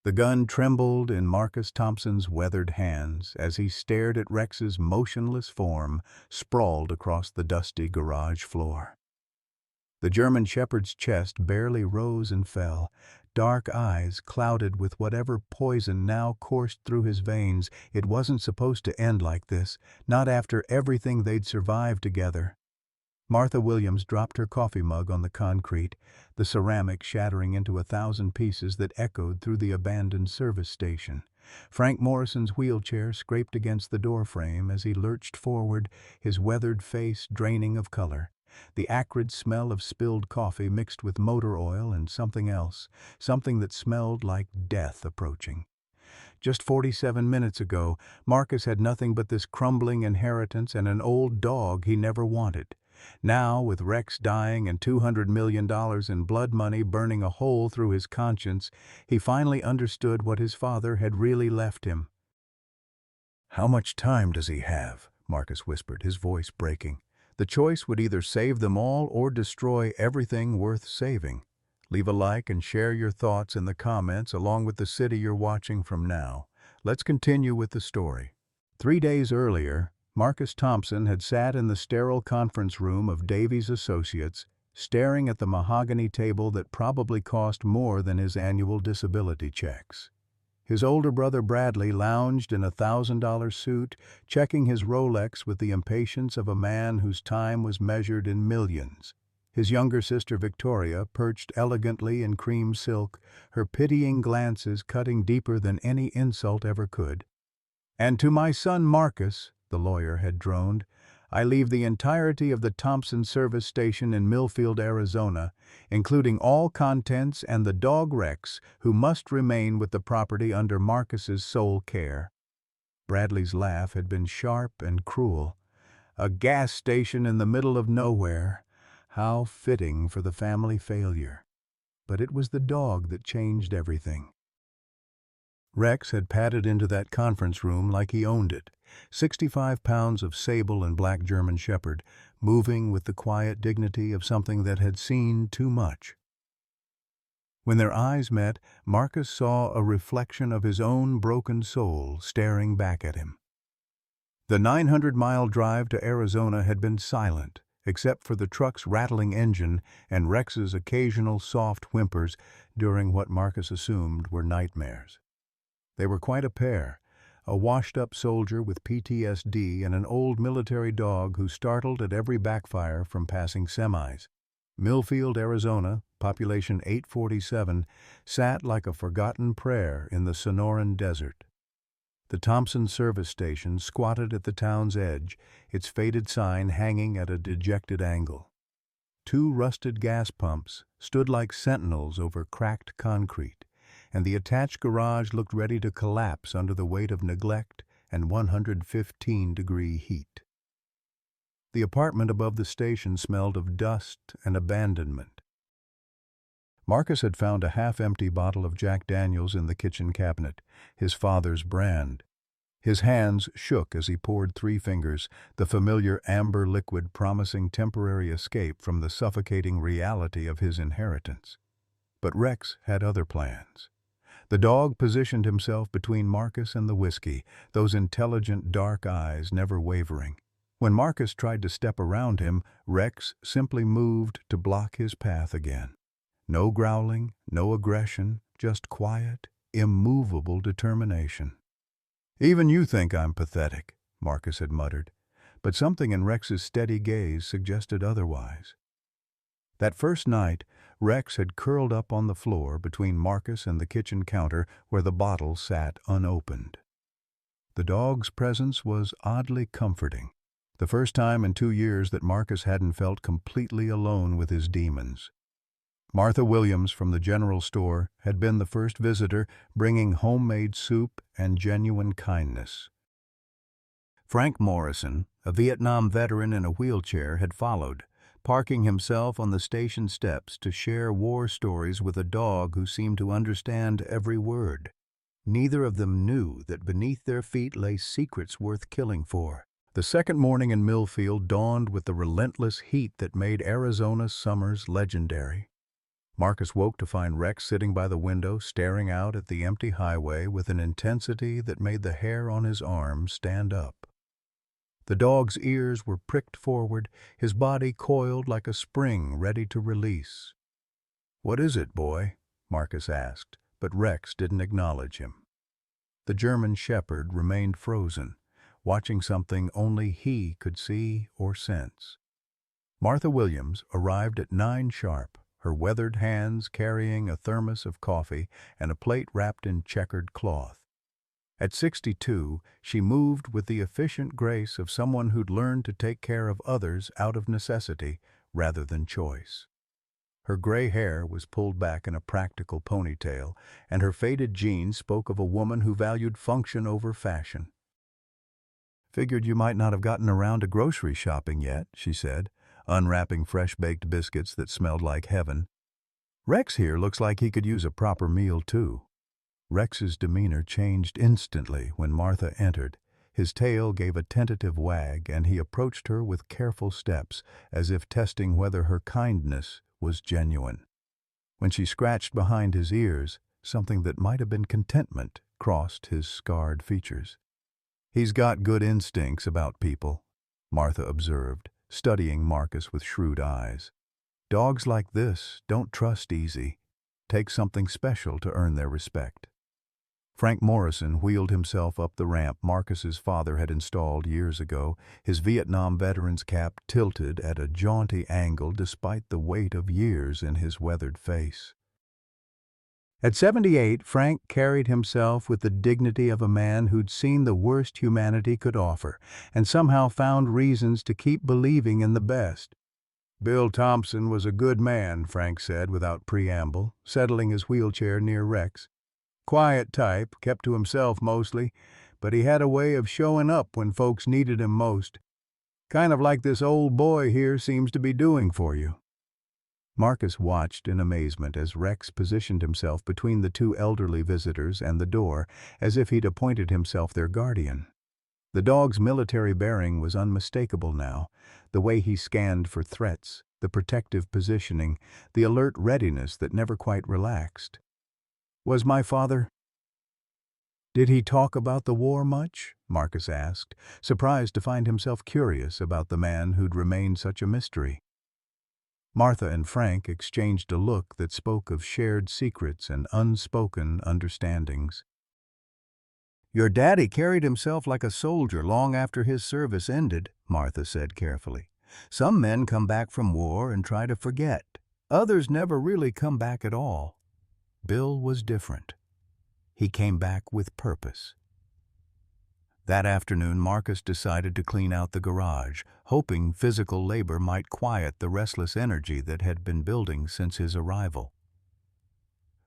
The gun trembled in Marcus Thompson's weathered hands as he stared at Rex's motionless form sprawled across the dusty garage floor. The German shepherd's chest barely rose and fell, dark eyes clouded with whatever poison now coursed through his veins. It wasn't supposed to end like this, not after everything they'd survived together. Martha Williams dropped her coffee mug on the concrete, the ceramic shattering into 1,000 pieces that echoed through the abandoned service station. Frank Morrison's wheelchair scraped against the doorframe as he lurched forward, his weathered face draining of color. The acrid smell of spilled coffee mixed with motor oil and something else, something that smelled like death approaching. Just 47 minutes ago, Marcus had nothing but this crumbling inheritance and an old dog he never wanted. Now, with Rex dying and $200 million in blood money burning a hole through his conscience, he finally understood what his father had really left him. "How much time does he have?" Marcus whispered, his voice breaking. The choice would either save them all or destroy everything worth saving. Leave a like and share your thoughts in the comments along with the city you're watching from now. Let's continue with the story. 3 days earlier, Marcus Thompson had sat in the sterile conference room of Davies Associates, staring at the mahogany table that probably cost more than his annual disability checks. His older brother Bradley lounged in a $1,000 suit, checking his Rolex with the impatience of a man whose time was measured in millions. His younger sister Victoria perched elegantly in cream silk, her pitying glances cutting deeper than any insult ever could. "And to my son Marcus," the lawyer had droned, "I leave the entirety of the Thompson service station in Millfield, Arizona, including all contents and the dog Rex, who must remain with the property under Marcus's sole care." Bradley's laugh had been sharp and cruel. A gas station in the middle of nowhere. How fitting for the family failure. But it was the dog that changed everything. Rex had padded into that conference room like he owned it, 65 pounds of sable and black German shepherd, moving with the quiet dignity of something that had seen too much. When their eyes met, Marcus saw a reflection of his own broken soul staring back at him. The 900-mile drive to Arizona had been silent, except for the truck's rattling engine and Rex's occasional soft whimpers during what Marcus assumed were nightmares. They were quite a pair, a washed-up soldier with PTSD and an old military dog who startled at every backfire from passing semis. Millfield, Arizona, population 847, sat like a forgotten prayer in the Sonoran Desert. The Thompson service station squatted at the town's edge, its faded sign hanging at a dejected angle. 2 rusted gas pumps stood like sentinels over cracked concrete, and the attached garage looked ready to collapse under the weight of neglect and 115-degree heat. The apartment above the station smelled of dust and abandonment. Marcus had found a half-empty bottle of Jack Daniels in the kitchen cabinet, his father's brand. His hands shook as he poured 3 fingers, the familiar amber liquid promising temporary escape from the suffocating reality of his inheritance. But Rex had other plans. The dog positioned himself between Marcus and the whiskey, those intelligent dark eyes never wavering. When Marcus tried to step around him, Rex simply moved to block his path again. No growling, no aggression, just quiet, immovable determination. "Even you think I'm pathetic," Marcus had muttered, but something in Rex's steady gaze suggested otherwise. That first night, Rex had curled up on the floor between Marcus and the kitchen counter where the bottle sat unopened. The dog's presence was oddly comforting, the first time in 2 years that Marcus hadn't felt completely alone with his demons. Martha Williams from the general store had been the first visitor, bringing homemade soup and genuine kindness. Frank Morrison, a Vietnam veteran in a wheelchair, had followed, parking himself on the station steps to share war stories with a dog who seemed to understand every word. Neither of them knew that beneath their feet lay secrets worth killing for. The second morning in Millfield dawned with the relentless heat that made Arizona's summers legendary. Marcus woke to find Rex sitting by the window, staring out at the empty highway with an intensity that made the hair on his arms stand up. The dog's ears were pricked forward, his body coiled like a spring ready to release. "What is it, boy?" Marcus asked, but Rex didn't acknowledge him. The German shepherd remained frozen, watching something only he could see or sense. Martha Williams arrived at 9 sharp, her weathered hands carrying a thermos of coffee and a plate wrapped in checkered cloth. At 62, she moved with the efficient grace of someone who'd learned to take care of others out of necessity rather than choice. Her gray hair was pulled back in a practical ponytail, and her faded jeans spoke of a woman who valued function over fashion. "Figured you might not have gotten around to grocery shopping yet," she said, unwrapping fresh-baked biscuits that smelled like heaven. "Rex here looks like he could use a proper meal, too." Rex's demeanor changed instantly when Martha entered. His tail gave a tentative wag, and he approached her with careful steps, as if testing whether her kindness was genuine. When she scratched behind his ears, something that might have been contentment crossed his scarred features. "He's got good instincts about people," Martha observed, studying Marcus with shrewd eyes. "Dogs like this don't trust easy. Take something special to earn their respect." Frank Morrison wheeled himself up the ramp Marcus's father had installed years ago, his Vietnam veteran's cap tilted at a jaunty angle despite the weight of years in his weathered face. At 78, Frank carried himself with the dignity of a man who'd seen the worst humanity could offer, and somehow found reasons to keep believing in the best. "Bill Thompson was a good man," Frank said without preamble, settling his wheelchair near Rex. "Quiet type, kept to himself mostly, but he had a way of showing up when folks needed him most. Kind of like this old boy here seems to be doing for you." Marcus watched in amazement as Rex positioned himself between the 2 elderly visitors and the door, as if he'd appointed himself their guardian. The dog's military bearing was unmistakable now, the way he scanned for threats, the protective positioning, the alert readiness that never quite relaxed. "Was my father—" "Did he talk about the war much?" Marcus asked, surprised to find himself curious about the man who'd remained such a mystery. Martha and Frank exchanged a look that spoke of shared secrets and unspoken understandings. "Your daddy carried himself like a soldier long after his service ended," Martha said carefully. "Some men come back from war and try to forget. Others never really come back at all. Bill was different. He came back with purpose." That afternoon, Marcus decided to clean out the garage, hoping physical labor might quiet the restless energy that had been building since his arrival.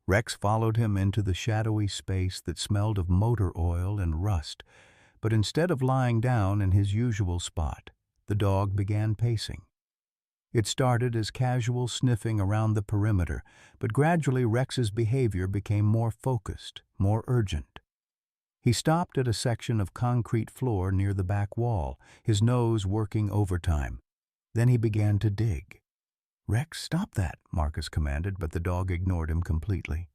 Rex followed him into the shadowy space that smelled of motor oil and rust, but instead of lying down in his usual spot, the dog began pacing. It started as casual sniffing around the perimeter, but gradually Rex's behavior became more focused, more urgent. He stopped at a section of concrete floor near the back wall, his nose working overtime. Then he began to dig. "Rex, stop that," Marcus commanded, but the dog ignored him completely.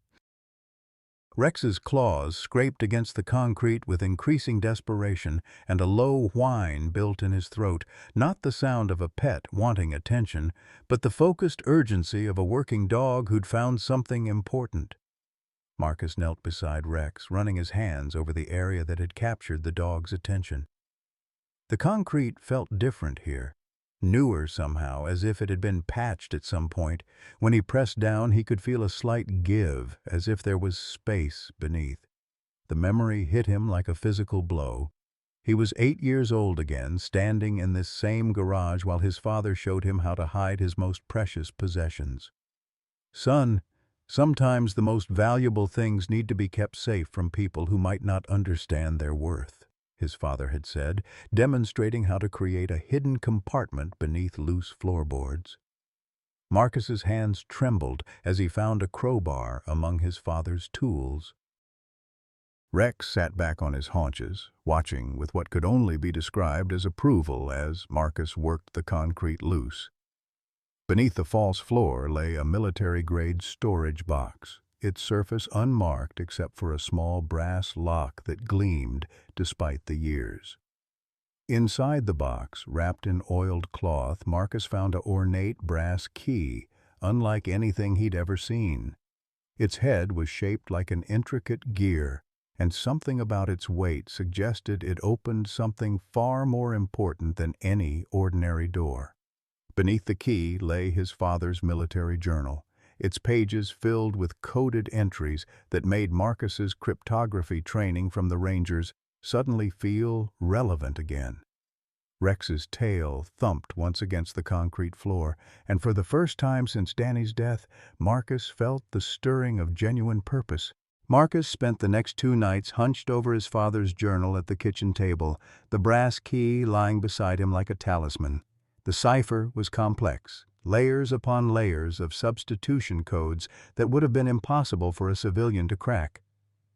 Rex's claws scraped against the concrete with increasing desperation, and a low whine built in his throat, not the sound of a pet wanting attention, but the focused urgency of a working dog who'd found something important. Marcus knelt beside Rex, running his hands over the area that had captured the dog's attention. The concrete felt different here, newer somehow, as if it had been patched at some point. When he pressed down, he could feel a slight give, as if there was space beneath. The memory hit him like a physical blow. He was 8 years old again, standing in this same garage while his father showed him how to hide his most precious possessions. "Son, sometimes the most valuable things need to be kept safe from people who might not understand their worth," his father had said, demonstrating how to create a hidden compartment beneath loose floorboards. Marcus's hands trembled as he found a crowbar among his father's tools. Rex sat back on his haunches, watching with what could only be described as approval as Marcus worked the concrete loose. Beneath the false floor lay a military-grade storage box, its surface unmarked except for a small brass lock that gleamed despite the years. Inside the box, wrapped in oiled cloth, Marcus found an ornate brass key, unlike anything he'd ever seen. Its head was shaped like an intricate gear, and something about its weight suggested it opened something far more important than any ordinary door. Beneath the key lay his father's military journal, its pages filled with coded entries that made Marcus's cryptography training from the Rangers suddenly feel relevant again. Rex's tail thumped once against the concrete floor, and for the first time since Danny's death, Marcus felt the stirring of genuine purpose. Marcus spent the next 2 nights hunched over his father's journal at the kitchen table, the brass key lying beside him like a talisman. The cipher was complex, layers upon layers of substitution codes that would have been impossible for a civilian to crack.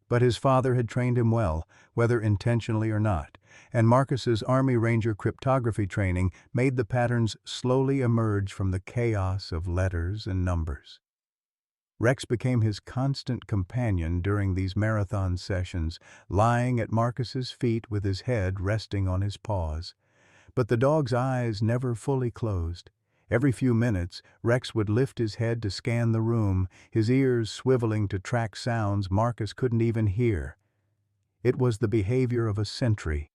But his father had trained him well, whether intentionally or not, and Marcus's Army Ranger cryptography training made the patterns slowly emerge from the chaos of letters and numbers. Rex became his constant companion during these marathon sessions, lying at Marcus's feet with his head resting on his paws. But the dog's eyes never fully closed. Every few minutes, Rex would lift his head to scan the room, his ears swiveling to track sounds Marcus couldn't even hear. It was the behavior of a sentry,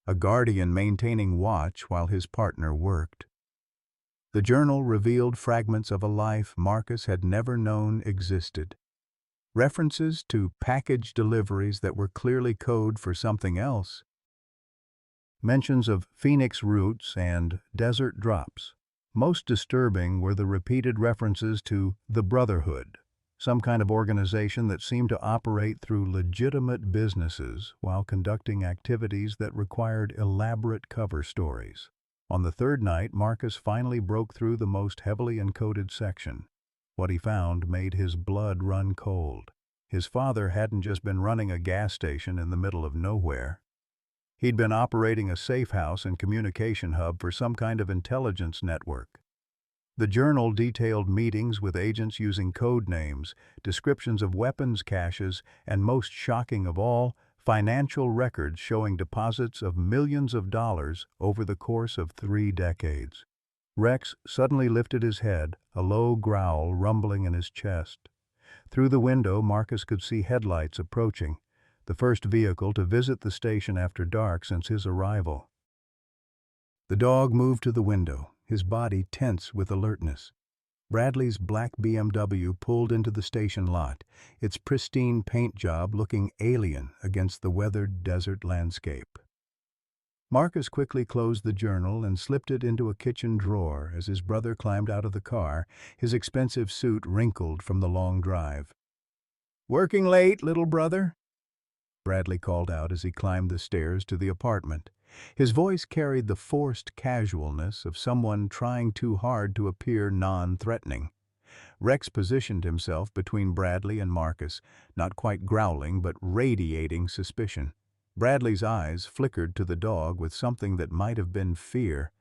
a guardian maintaining watch while his partner worked. The journal revealed fragments of a life Marcus had never known existed. References to package deliveries that were clearly code for something else. Mentions of Phoenix routes and desert drops. Most disturbing were the repeated references to the Brotherhood, some kind of organization that seemed to operate through legitimate businesses while conducting activities that required elaborate cover stories. On the 3rd night, Marcus finally broke through the most heavily encoded section. What he found made his blood run cold. His father hadn't just been running a gas station in the middle of nowhere. He'd been operating a safe house and communication hub for some kind of intelligence network. The journal detailed meetings with agents using code names, descriptions of weapons caches, and most shocking of all, financial records showing deposits of millions of dollars over the course of 3 decades. Rex suddenly lifted his head, a low growl rumbling in his chest. Through the window, Marcus could see headlights approaching, the first vehicle to visit the station after dark since his arrival. The dog moved to the window, his body tense with alertness. Bradley's black BMW pulled into the station lot, its pristine paint job looking alien against the weathered desert landscape. Marcus quickly closed the journal and slipped it into a kitchen drawer as his brother climbed out of the car, his expensive suit wrinkled from the long drive. "Working late, little brother?" Bradley called out as he climbed the stairs to the apartment. His voice carried the forced casualness of someone trying too hard to appear non-threatening. Rex positioned himself between Bradley and Marcus, not quite growling but radiating suspicion. Bradley's eyes flickered to the dog with something that might have been fear.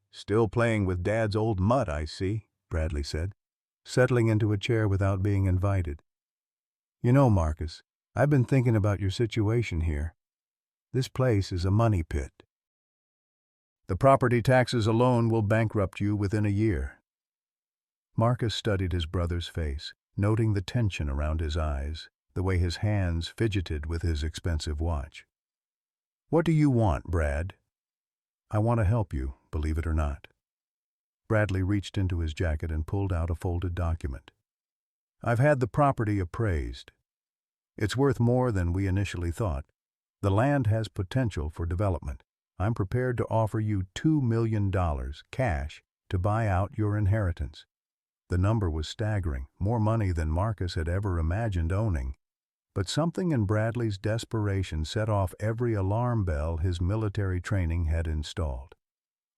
"Still playing with Dad's old mutt, I see," Bradley said, settling into a chair without being invited. "You know, Marcus, I've been thinking about your situation here. This place is a money pit. The property taxes alone will bankrupt you within a year." Marcus studied his brother's face, noting the tension around his eyes, the way his hands fidgeted with his expensive watch. "What do you want, Brad?" "I want to help you, believe it or not." Bradley reached into his jacket and pulled out a folded document. "I've had the property appraised. It's worth more than we initially thought. The land has potential for development. I'm prepared to offer you $2 million cash to buy out your inheritance." The number was staggering, more money than Marcus had ever imagined owning. But something in Bradley's desperation set off every alarm bell his military training had installed.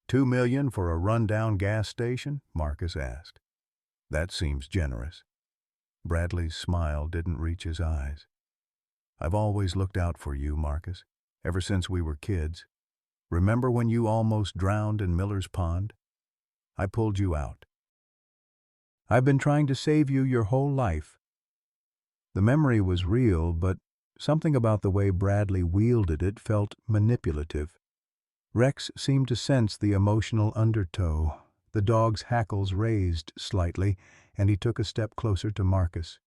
$2 million for a rundown gas station?" Marcus asked. "That seems generous." Bradley's smile didn't reach his eyes. "I've always looked out for you, Marcus, ever since we were kids. Remember when you almost drowned in Miller's Pond? I pulled you out. I've been trying to save you your whole life." The memory was real, but something about the way Bradley wielded it felt manipulative. Rex seemed to sense the emotional undertow. The dog's hackles raised slightly, and he took a step closer to Marcus.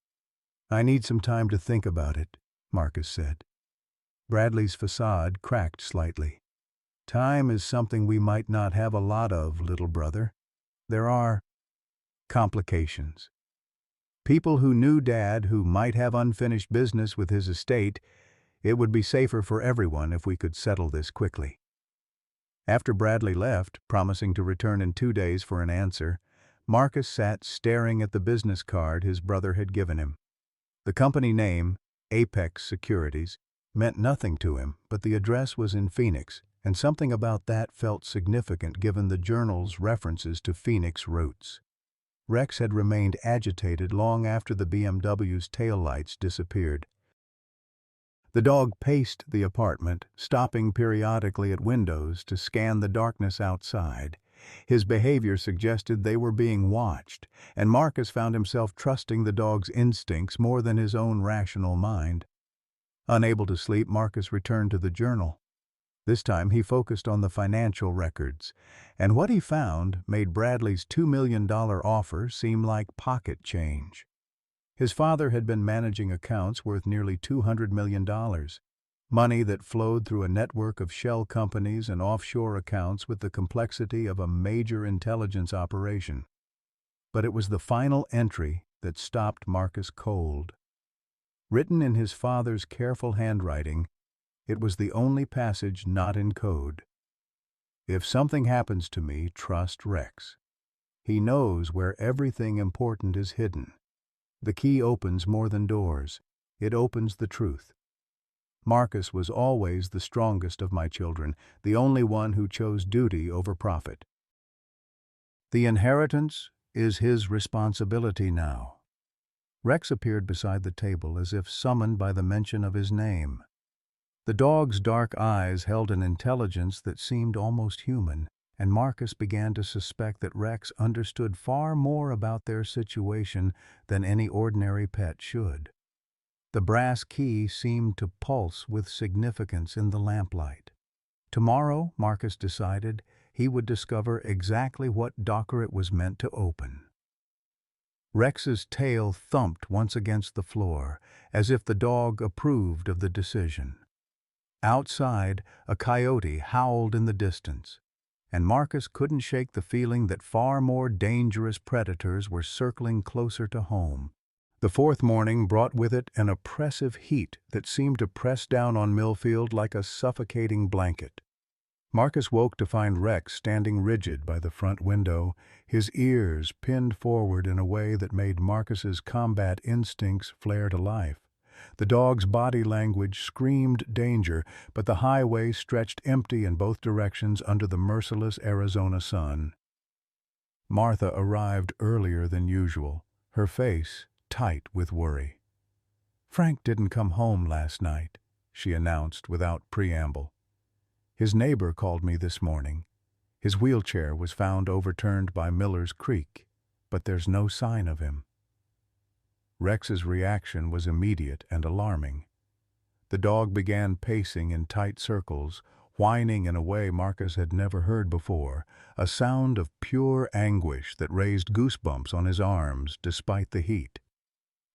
"I need some time to think about it," Marcus said. Bradley's facade cracked slightly. "Time is something we might not have a lot of, little brother. There are complications. People who knew Dad who might have unfinished business with his estate. It would be safer for everyone if we could settle this quickly." After Bradley left, promising to return in 2 days for an answer, Marcus sat staring at the business card his brother had given him. The company name, Apex Securities, meant nothing to him, but the address was in Phoenix, and something about that felt significant given the journal's references to Phoenix roots. Rex had remained agitated long after the BMW's taillights disappeared. The dog paced the apartment, stopping periodically at windows to scan the darkness outside. His behavior suggested they were being watched, and Marcus found himself trusting the dog's instincts more than his own rational mind. Unable to sleep, Marcus returned to the journal. This time he focused on the financial records, and what he found made Bradley's $2 million offer seem like pocket change. His father had been managing accounts worth nearly $200 million, money that flowed through a network of shell companies and offshore accounts with the complexity of a major intelligence operation. But it was the final entry that stopped Marcus cold. Written in his father's careful handwriting, it was the only passage not in code. "If something happens to me, trust Rex. He knows where everything important is hidden. The key opens more than doors. It opens the truth. Marcus was always the strongest of my children, the only one who chose duty over profit. The inheritance is his responsibility now." Rex appeared beside the table as if summoned by the mention of his name. The dog's dark eyes held an intelligence that seemed almost human, and Marcus began to suspect that Rex understood far more about their situation than any ordinary pet should. The brass key seemed to pulse with significance in the lamplight. Tomorrow, Marcus decided, he would discover exactly what docker it was meant to open. Rex's tail thumped once against the floor, as if the dog approved of the decision. Outside, a coyote howled in the distance, and Marcus couldn't shake the feeling that far more dangerous predators were circling closer to home. The fourth morning brought with it an oppressive heat that seemed to press down on Millfield like a suffocating blanket. Marcus woke to find Rex standing rigid by the front window, his ears pinned forward in a way that made Marcus's combat instincts flare to life. The dog's body language screamed danger, but the highway stretched empty in both directions under the merciless Arizona sun. Martha arrived earlier than usual, her face tight with worry. "Frank didn't come home last night," she announced without preamble. "His neighbor called me this morning. His wheelchair was found overturned by Miller's Creek, but there's no sign of him." Rex's reaction was immediate and alarming. The dog began pacing in tight circles, whining in a way Marcus had never heard before, a sound of pure anguish that raised goosebumps on his arms despite the heat.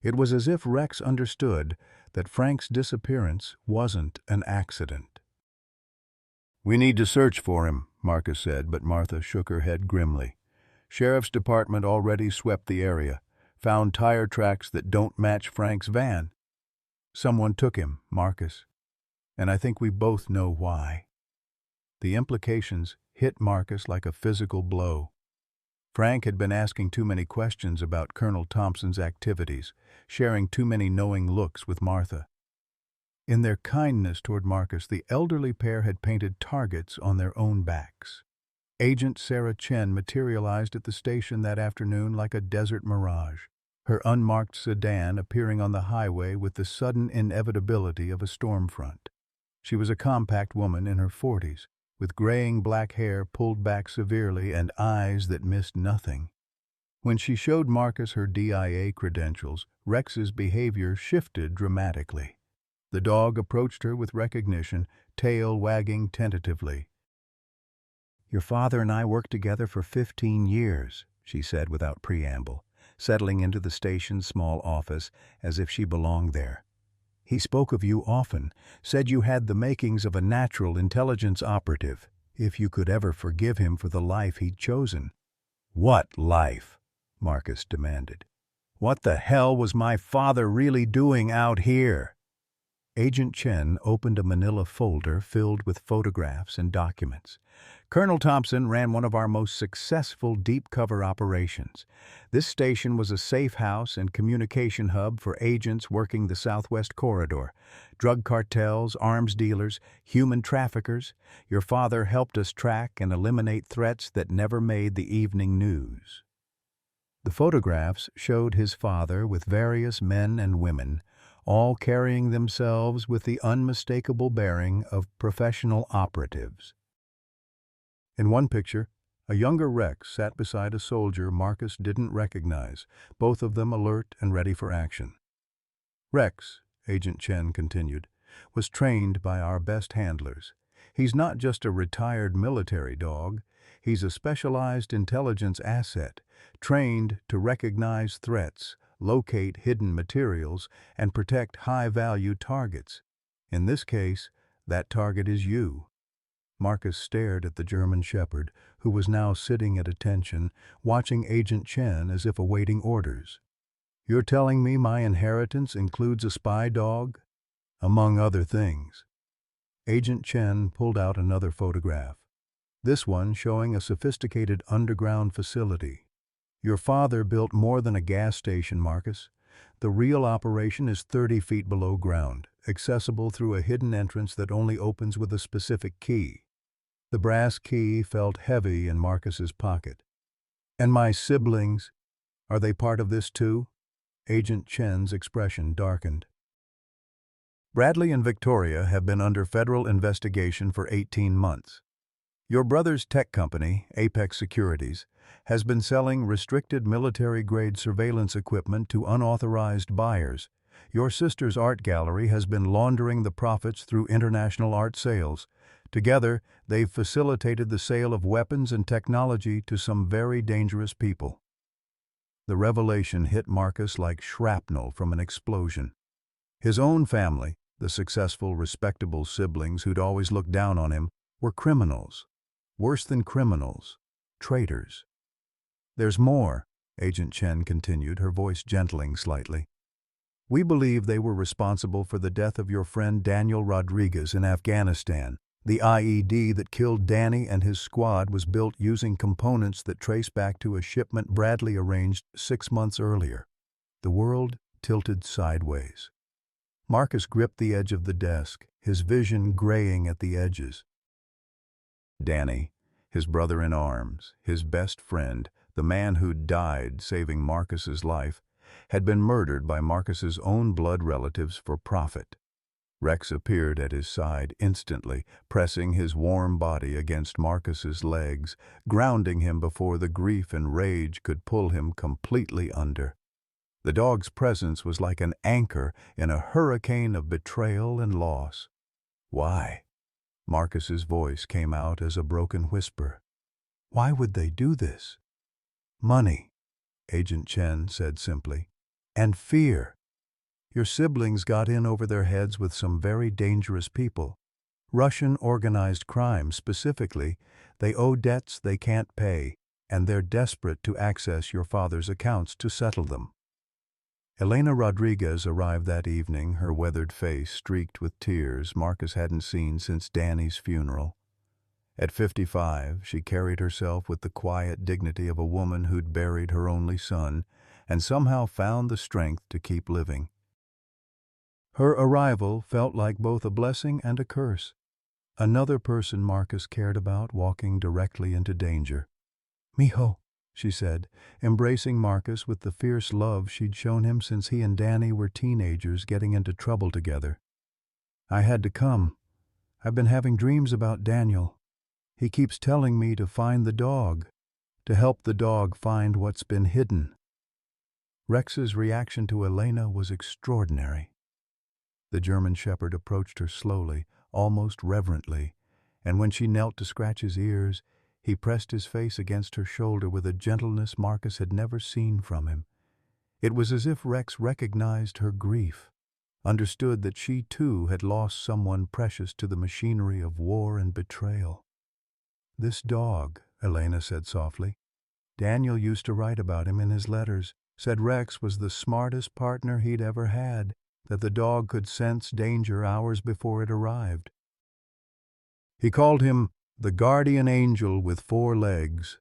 It was as if Rex understood that Frank's disappearance wasn't an accident. "We need to search for him," Marcus said, but Martha shook her head grimly. "Sheriff's Department already swept the area, found tire tracks that don't match Frank's van. Someone took him, Marcus, and I think we both know why." The implications hit Marcus like a physical blow. Frank had been asking too many questions about Colonel Thompson's activities, sharing too many knowing looks with Martha. In their kindness toward Marcus, the elderly pair had painted targets on their own backs. Agent Sarah Chen materialized at the station that afternoon like a desert mirage, her unmarked sedan appearing on the highway with the sudden inevitability of a storm front. She was a compact woman in her 40s, with graying black hair pulled back severely and eyes that missed nothing. When she showed Marcus her DIA credentials, Rex's behavior shifted dramatically. The dog approached her with recognition, tail wagging tentatively. "Your father and I worked together for 15 years, she said without preamble, settling into the station's small office as if she belonged there. "He spoke of you often, said you had the makings of a natural intelligence operative, if you could ever forgive him for the life he'd chosen." "What life?" Marcus demanded. "What the hell was my father really doing out here?" Agent Chen opened a manila folder filled with photographs and documents. "Colonel Thompson ran one of our most successful deep-cover operations. This station was a safe house and communication hub for agents working the Southwest Corridor. Drug cartels, arms dealers, human traffickers. Your father helped us track and eliminate threats that never made the evening news." The photographs showed his father with various men and women, all carrying themselves with the unmistakable bearing of professional operatives. In one picture, a younger Rex sat beside a soldier Marcus didn't recognize, both of them alert and ready for action. "Rex," Agent Chen continued, "was trained by our best handlers. He's not just a retired military dog, he's a specialized intelligence asset, trained to recognize threats, locate hidden materials, and protect high-value targets. In this case, that target is you." Marcus stared at the German shepherd, who was now sitting at attention, watching Agent Chen as if awaiting orders. "You're telling me my inheritance includes a spy dog?" "Among other things." Agent Chen pulled out another photograph, this one showing a sophisticated underground facility. "Your father built more than a gas station, Marcus. The real operation is 30 feet below ground, accessible through a hidden entrance that only opens with a specific key." The brass key felt heavy in Marcus's pocket. "And my siblings, are they part of this too?" Agent Chen's expression darkened. "Bradley and Victoria have been under federal investigation for 18 months. Your brother's tech company, Apex Securities, has been selling restricted military-grade surveillance equipment to unauthorized buyers. Your sister's art gallery has been laundering the profits through international art sales. Together, they've facilitated the sale of weapons and technology to some very dangerous people." The revelation hit Marcus like shrapnel from an explosion. His own family, the successful, respectable siblings who'd always looked down on him, were criminals. Worse than criminals, traitors. "There's more," Agent Chen continued, her voice gentling slightly. "We believe they were responsible for the death of your friend Daniel Rodriguez in Afghanistan. The IED that killed Danny and his squad was built using components that trace back to a shipment Bradley arranged 6 months earlier." The world tilted sideways. Marcus gripped the edge of the desk, his vision graying at the edges. Danny, his brother in arms, his best friend, the man who'd died saving Marcus's life, had been murdered by Marcus's own blood relatives for profit. Rex appeared at his side instantly, pressing his warm body against Marcus's legs, grounding him before the grief and rage could pull him completely under. The dog's presence was like an anchor in a hurricane of betrayal and loss. "Why?" Marcus's voice came out as a broken whisper. "Why would they do this?" "Money," Agent Chen said simply. "And fear. Your siblings got in over their heads with some very dangerous people. Russian organized crime specifically. They owe debts they can't pay, and they're desperate to access your father's accounts to settle them." Elena Rodriguez arrived that evening, her weathered face streaked with tears Marcus hadn't seen since Danny's funeral. At 55, she carried herself with the quiet dignity of a woman who'd buried her only son and somehow found the strength to keep living. Her arrival felt like both a blessing and a curse. Another person Marcus cared about walking directly into danger. "Mijo," she said, embracing Marcus with the fierce love she'd shown him since he and Danny were teenagers getting into trouble together. "I had to come. I've been having dreams about Daniel. He keeps telling me to find the dog. to help the dog find what's been hidden. Rex's reaction to Elena was extraordinary. The German shepherd approached her slowly, almost reverently, and when she knelt to scratch his ears, he pressed his face against her shoulder with a gentleness Marcus had never seen from him. It was as if Rex recognized her grief, understood that she too had lost someone precious to the machinery of war and betrayal. "This dog," Elena said softly. "Daniel used to write about him in his letters, said Rex was the smartest partner he'd ever had, that the dog could sense danger hours before it arrived. He called him the guardian angel with 4 legs.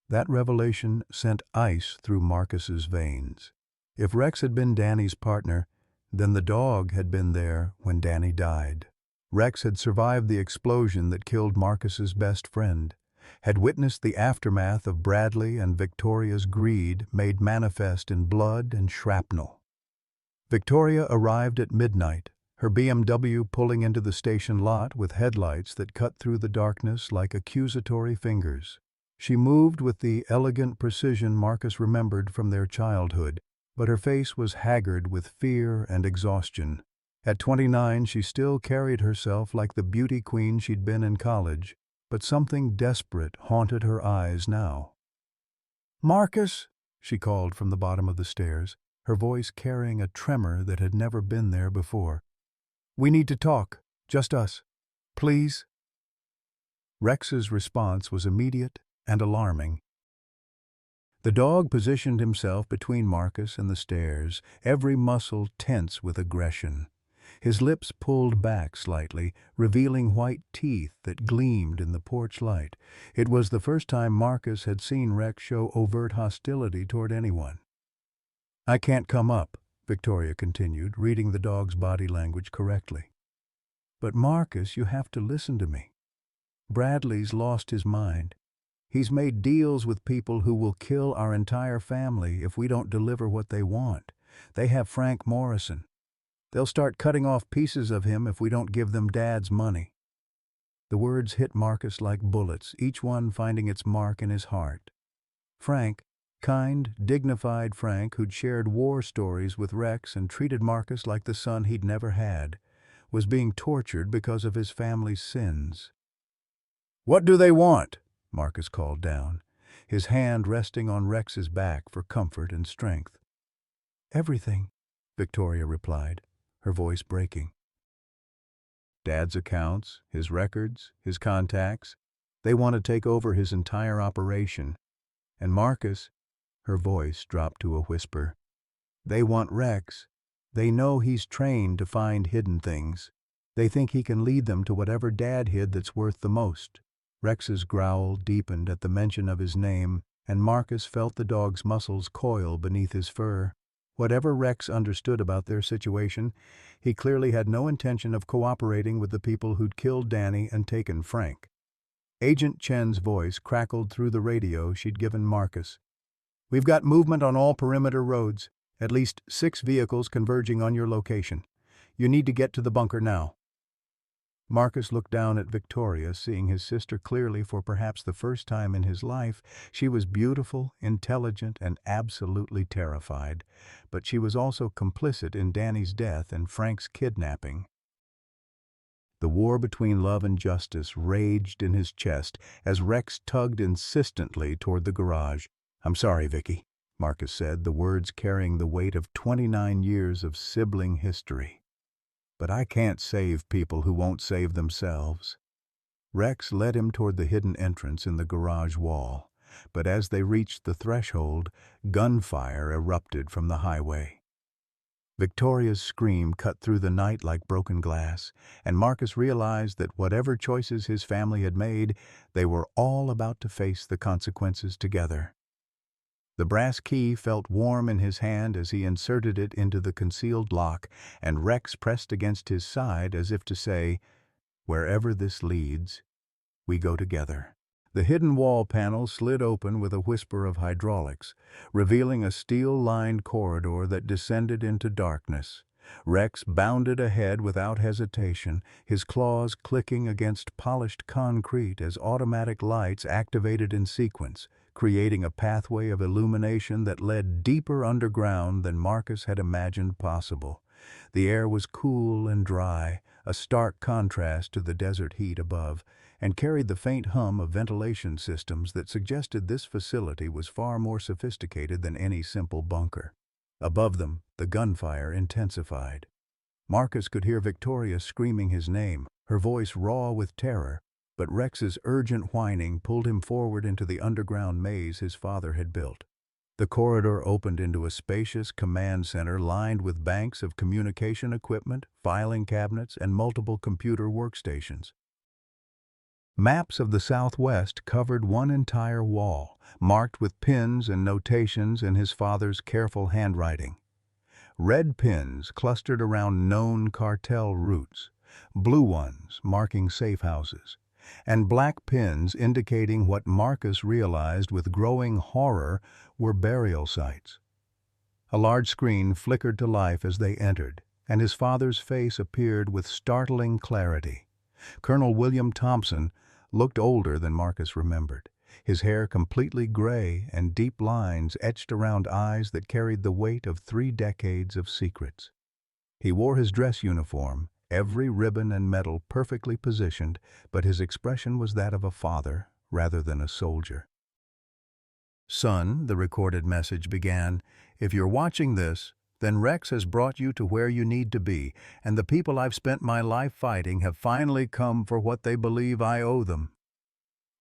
That revelation sent ice through Marcus's veins. If Rex had been Danny's partner, then the dog had been there when Danny died. Rex had survived the explosion that killed Marcus's best friend, had witnessed the aftermath of Bradley and Victoria's greed made manifest in blood and shrapnel. Victoria arrived at midnight, her BMW pulling into the station lot with headlights that cut through the darkness like accusatory fingers. She moved with the elegant precision Marcus remembered from their childhood, but her face was haggard with fear and exhaustion. At 29, she still carried herself like the beauty queen she'd been in college, but something desperate haunted her eyes now. "Marcus," she called from the bottom of the stairs, her voice carrying a tremor that had never been there before. "We need to talk, just us. Please?" Rex's response was immediate and alarming. The dog positioned himself between Marcus and the stairs, every muscle tense with aggression. His lips pulled back slightly, revealing white teeth that gleamed in the porch light. It was the first time Marcus had seen Rex show overt hostility toward anyone. "I can't come up," Victoria continued, reading the dog's body language correctly. "But Marcus, you have to listen to me. Bradley's lost his mind. He's made deals with people who will kill our entire family if we don't deliver what they want. They have Frank Morrison. They'll start cutting off pieces of him if we don't give them Dad's money." The words hit Marcus like bullets, each one finding its mark in his heart. Frank, kind, dignified Frank who'd shared war stories with Rex and treated Marcus like the son he'd never had, was being tortured because of his family's sins. "What do they want?" Marcus called down, his hand resting on Rex's back for comfort and strength. "Everything," Victoria replied, her voice breaking. "Dad's accounts, his records, his contacts. They want to take over his entire operation. And Marcus," her voice dropped to a whisper, "they want Rex. They know he's trained to find hidden things. They think he can lead them to whatever Dad hid that's worth the most." Rex's growl deepened at the mention of his name, and Marcus felt the dog's muscles coil beneath his fur. Whatever Rex understood about their situation, he clearly had no intention of cooperating with the people who'd killed Danny and taken Frank. Agent Chen's voice crackled through the radio she'd given Marcus. "We've got movement on all perimeter roads, at least 6 vehicles converging on your location. You need to get to the bunker now." Marcus looked down at Victoria, seeing his sister clearly for perhaps the first time in his life. She was beautiful, intelligent, and absolutely terrified, but she was also complicit in Danny's death and Frank's kidnapping. The war between love and justice raged in his chest as Rex tugged insistently toward the garage. "I'm sorry, Vicky," Marcus said, the words carrying the weight of 29 years of sibling history. "But I can't save people who won't save themselves." Rex led him toward the hidden entrance in the garage wall, but as they reached the threshold, gunfire erupted from the highway. Victoria's scream cut through the night like broken glass, and Marcus realized that whatever choices his family had made, they were all about to face the consequences together. The brass key felt warm in his hand as he inserted it into the concealed lock, and Rex pressed against his side as if to say, "Wherever this leads, we go together." The hidden wall panel slid open with a whisper of hydraulics, revealing a steel-lined corridor that descended into darkness. Rex bounded ahead without hesitation, his claws clicking against polished concrete as automatic lights activated in sequence, creating a pathway of illumination that led deeper underground than Marcus had imagined possible. The air was cool and dry, a stark contrast to the desert heat above, and carried the faint hum of ventilation systems that suggested this facility was far more sophisticated than any simple bunker. Above them, the gunfire intensified. Marcus could hear Victoria screaming his name, her voice raw with terror, but Rex's urgent whining pulled him forward into the underground maze his father had built. The corridor opened into a spacious command center lined with banks of communication equipment, filing cabinets, and multiple computer workstations. Maps of the Southwest covered one entire wall, marked with pins and notations in his father's careful handwriting. Red pins clustered around known cartel routes, blue ones marking safe houses, and black pins indicating what Marcus realized with growing horror were burial sites. A large screen flickered to life as they entered, and his father's face appeared with startling clarity. Colonel William Thompson looked older than Marcus remembered, his hair completely gray and deep lines etched around eyes that carried the weight of 3 decades of secrets. He wore his dress uniform, every ribbon and medal perfectly positioned, but his expression was that of a father rather than a soldier. "Son," the recorded message began, "if you're watching this, then Rex has brought you to where you need to be, and the people I've spent my life fighting have finally come for what they believe I owe them."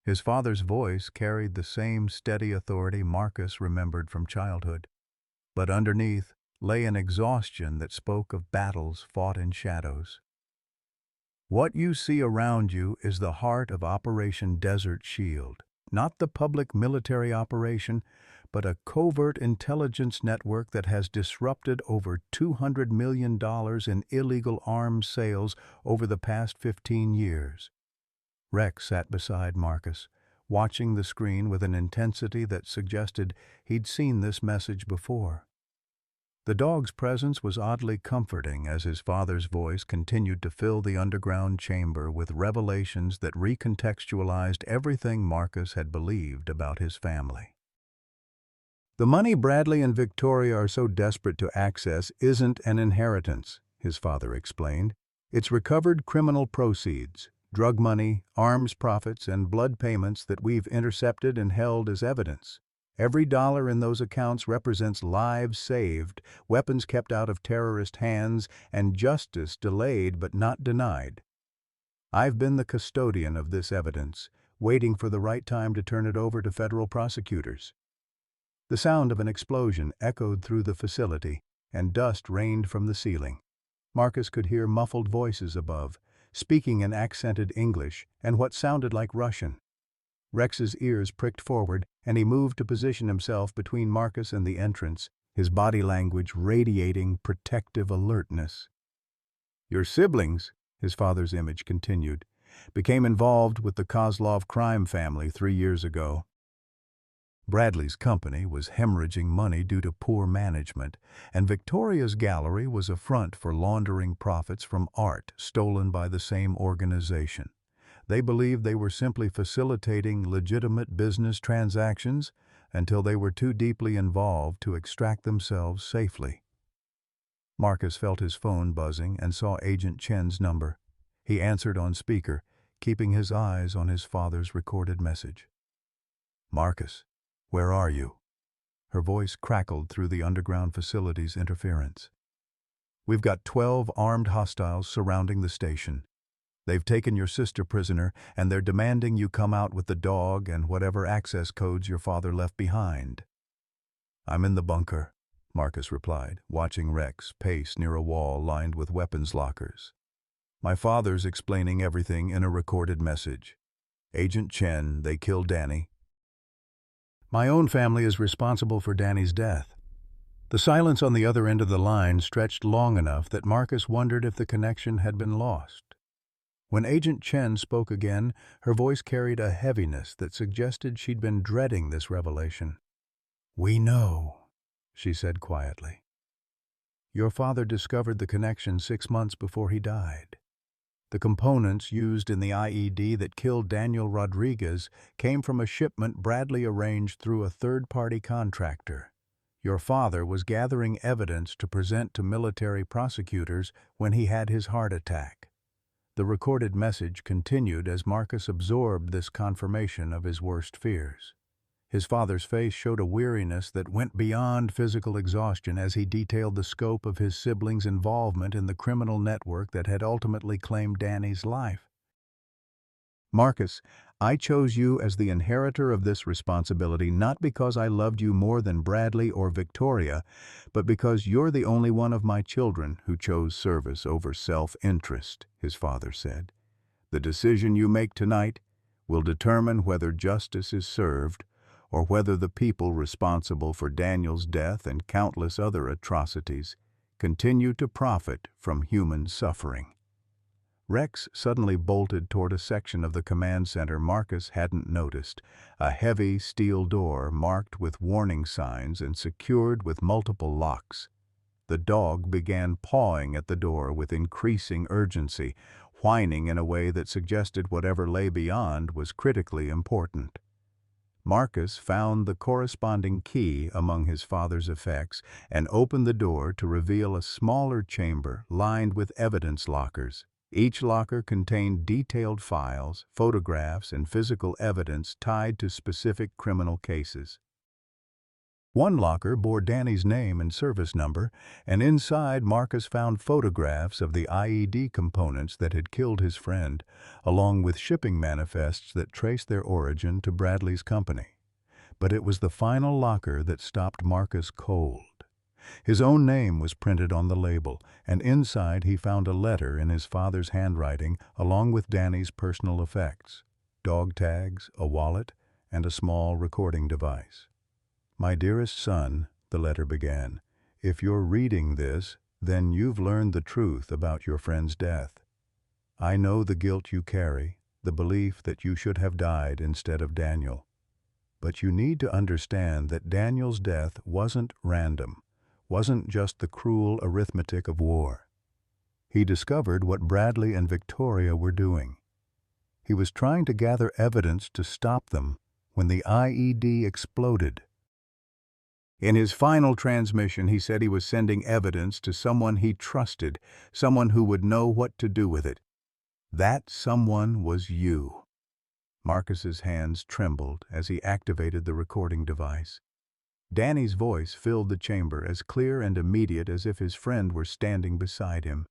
His father's voice carried the same steady authority Marcus remembered from childhood, but underneath lay an exhaustion that spoke of battles fought in shadows. "What you see around you is the heart of Operation Desert Shield, not the public military operation, but a covert intelligence network that has disrupted over $200 million in illegal arms sales over the past 15 years. Rex sat beside Marcus, watching the screen with an intensity that suggested he'd seen this message before. The dog's presence was oddly comforting as his father's voice continued to fill the underground chamber with revelations that recontextualized everything Marcus had believed about his family. "The money Bradley and Victoria are so desperate to access isn't an inheritance," his father explained. "It's recovered criminal proceeds, drug money, arms profits, and blood payments that we've intercepted and held as evidence. Every dollar in those accounts represents lives saved, weapons kept out of terrorist hands, and justice delayed but not denied. I've been the custodian of this evidence, waiting for the right time to turn it over to federal prosecutors." The sound of an explosion echoed through the facility, and dust rained from the ceiling. Marcus could hear muffled voices above, speaking in accented English and what sounded like Russian. Rex's ears pricked forward, and he moved to position himself between Marcus and the entrance, his body language radiating protective alertness. "Your siblings," his father's image continued, "became involved with the Kozlov crime family 3 years ago. Bradley's company was hemorrhaging money due to poor management, and Victoria's gallery was a front for laundering profits from art stolen by the same organization. They believed they were simply facilitating legitimate business transactions until they were too deeply involved to extract themselves safely." Marcus felt his phone buzzing and saw Agent Chen's number. He answered on speaker, keeping his eyes on his father's recorded message. "Marcus, where are you?" Her voice crackled through the underground facility's interference. "We've got 12 armed hostiles surrounding the station. They've taken your sister prisoner, and they're demanding you come out with the dog and whatever access codes your father left behind." "I'm in the bunker," Marcus replied, watching Rex pace near a wall lined with weapons lockers. "My father's explaining everything in a recorded message. Agent Chen, they killed Danny. My own family is responsible for Danny's death." The silence on the other end of the line stretched long enough that Marcus wondered if the connection had been lost. When Agent Chen spoke again, her voice carried a heaviness that suggested she'd been dreading this revelation. "We know," she said quietly. Your father discovered the connection 6 months before he died. The components used in the IED that killed Daniel Rodriguez came from a shipment Bradley arranged through a third-party contractor. Your father was gathering evidence to present to military prosecutors when he had his heart attack. The recorded message continued as Marcus absorbed this confirmation of his worst fears. His father's face showed a weariness that went beyond physical exhaustion as he detailed the scope of his siblings' involvement in the criminal network that had ultimately claimed Danny's life. Marcus, I chose you as the inheritor of this responsibility not because I loved you more than Bradley or Victoria, but because you're the only one of my children who chose service over self-interest, his father said. The decision you make tonight will determine whether justice is served or whether the people responsible for Daniel's death and countless other atrocities continue to profit from human suffering. Rex suddenly bolted toward a section of the command center Marcus hadn't noticed, a heavy steel door marked with warning signs and secured with multiple locks. The dog began pawing at the door with increasing urgency, whining in a way that suggested whatever lay beyond was critically important. Marcus found the corresponding key among his father's effects and opened the door to reveal a smaller chamber lined with evidence lockers. Each locker contained detailed files, photographs, and physical evidence tied to specific criminal cases. One locker bore Danny's name and service number, and inside Marcus found photographs of the IED components that had killed his friend, along with shipping manifests that traced their origin to Bradley's company. But it was the final locker that stopped Marcus cold. His own name was printed on the label, and inside he found a letter in his father's handwriting along with Danny's personal effects, dog tags, a wallet, and a small recording device. My dearest son, the letter began, if you're reading this, then you've learned the truth about your friend's death. I know the guilt you carry, the belief that you should have died instead of Daniel. But you need to understand that Daniel's death wasn't random, wasn't just the cruel arithmetic of war. He discovered what Bradley and Victoria were doing. He was trying to gather evidence to stop them when the IED exploded. In his final transmission, he said he was sending evidence to someone he trusted, someone who would know what to do with it. That someone was you. Marcus's hands trembled as he activated the recording device. Danny's voice filled the chamber, as clear and immediate as if his friend were standing beside him.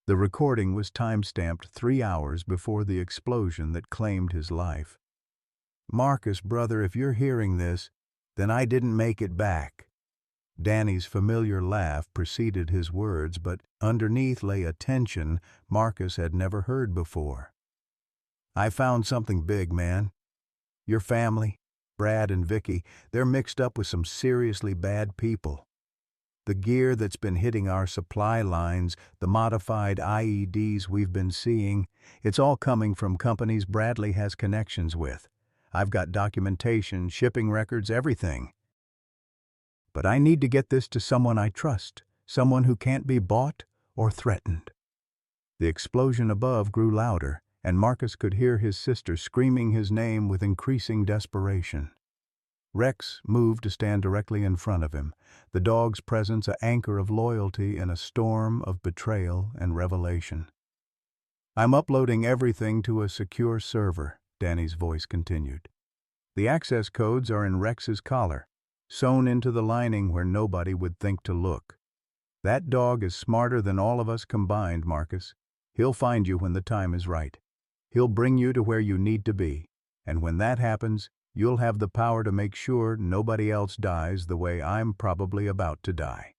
The recording was time-stamped 3 hours before the explosion that claimed his life. Marcus, brother, if you're hearing this, then I didn't make it back. Danny's familiar laugh preceded his words, but underneath lay a tension Marcus had never heard before. I found something big, man. Your family, Brad and Vicky, they're mixed up with some seriously bad people. The gear that's been hitting our supply lines, the modified IEDs we've been seeing, it's all coming from companies Bradley has connections with. I've got documentation, shipping records, everything. But I need to get this to someone I trust, someone who can't be bought or threatened. The explosion above grew louder, and Marcus could hear his sister screaming his name with increasing desperation. Rex moved to stand directly in front of him, the dog's presence an anchor of loyalty in a storm of betrayal and revelation. I'm uploading everything to a secure server, Danny's voice continued. The access codes are in Rex's collar, sewn into the lining where nobody would think to look. That dog is smarter than all of us combined, Marcus. He'll find you when the time is right. He'll bring you to where you need to be, and when that happens, you'll have the power to make sure nobody else dies the way I'm probably about to die.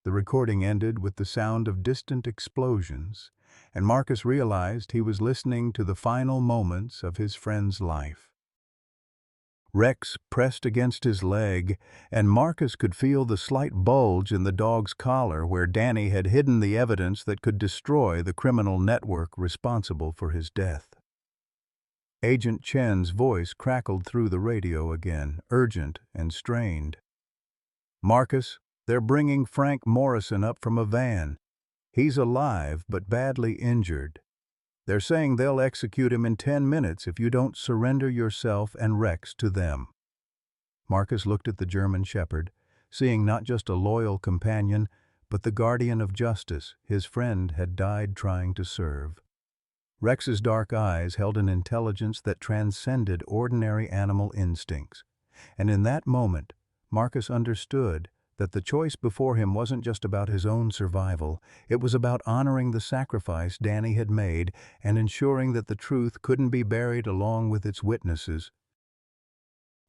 The recording ended with the sound of distant explosions, and Marcus realized he was listening to the final moments of his friend's life. Rex pressed against his leg, and Marcus could feel the slight bulge in the dog's collar where Danny had hidden the evidence that could destroy the criminal network responsible for his death. Agent Chen's voice crackled through the radio again, urgent and strained. Marcus, They're bringing Frank Morrison up from a van. He's alive but badly injured. They're saying they'll execute him in 10 minutes if you don't surrender yourself and Rex to them." Marcus looked at the German shepherd, seeing not just a loyal companion, but the guardian of justice his friend had died trying to serve. Rex's dark eyes held an intelligence that transcended ordinary animal instincts, and in that moment, Marcus understood that the choice before him wasn't just about his own survival, it was about honoring the sacrifice Danny had made and ensuring that the truth couldn't be buried along with its witnesses.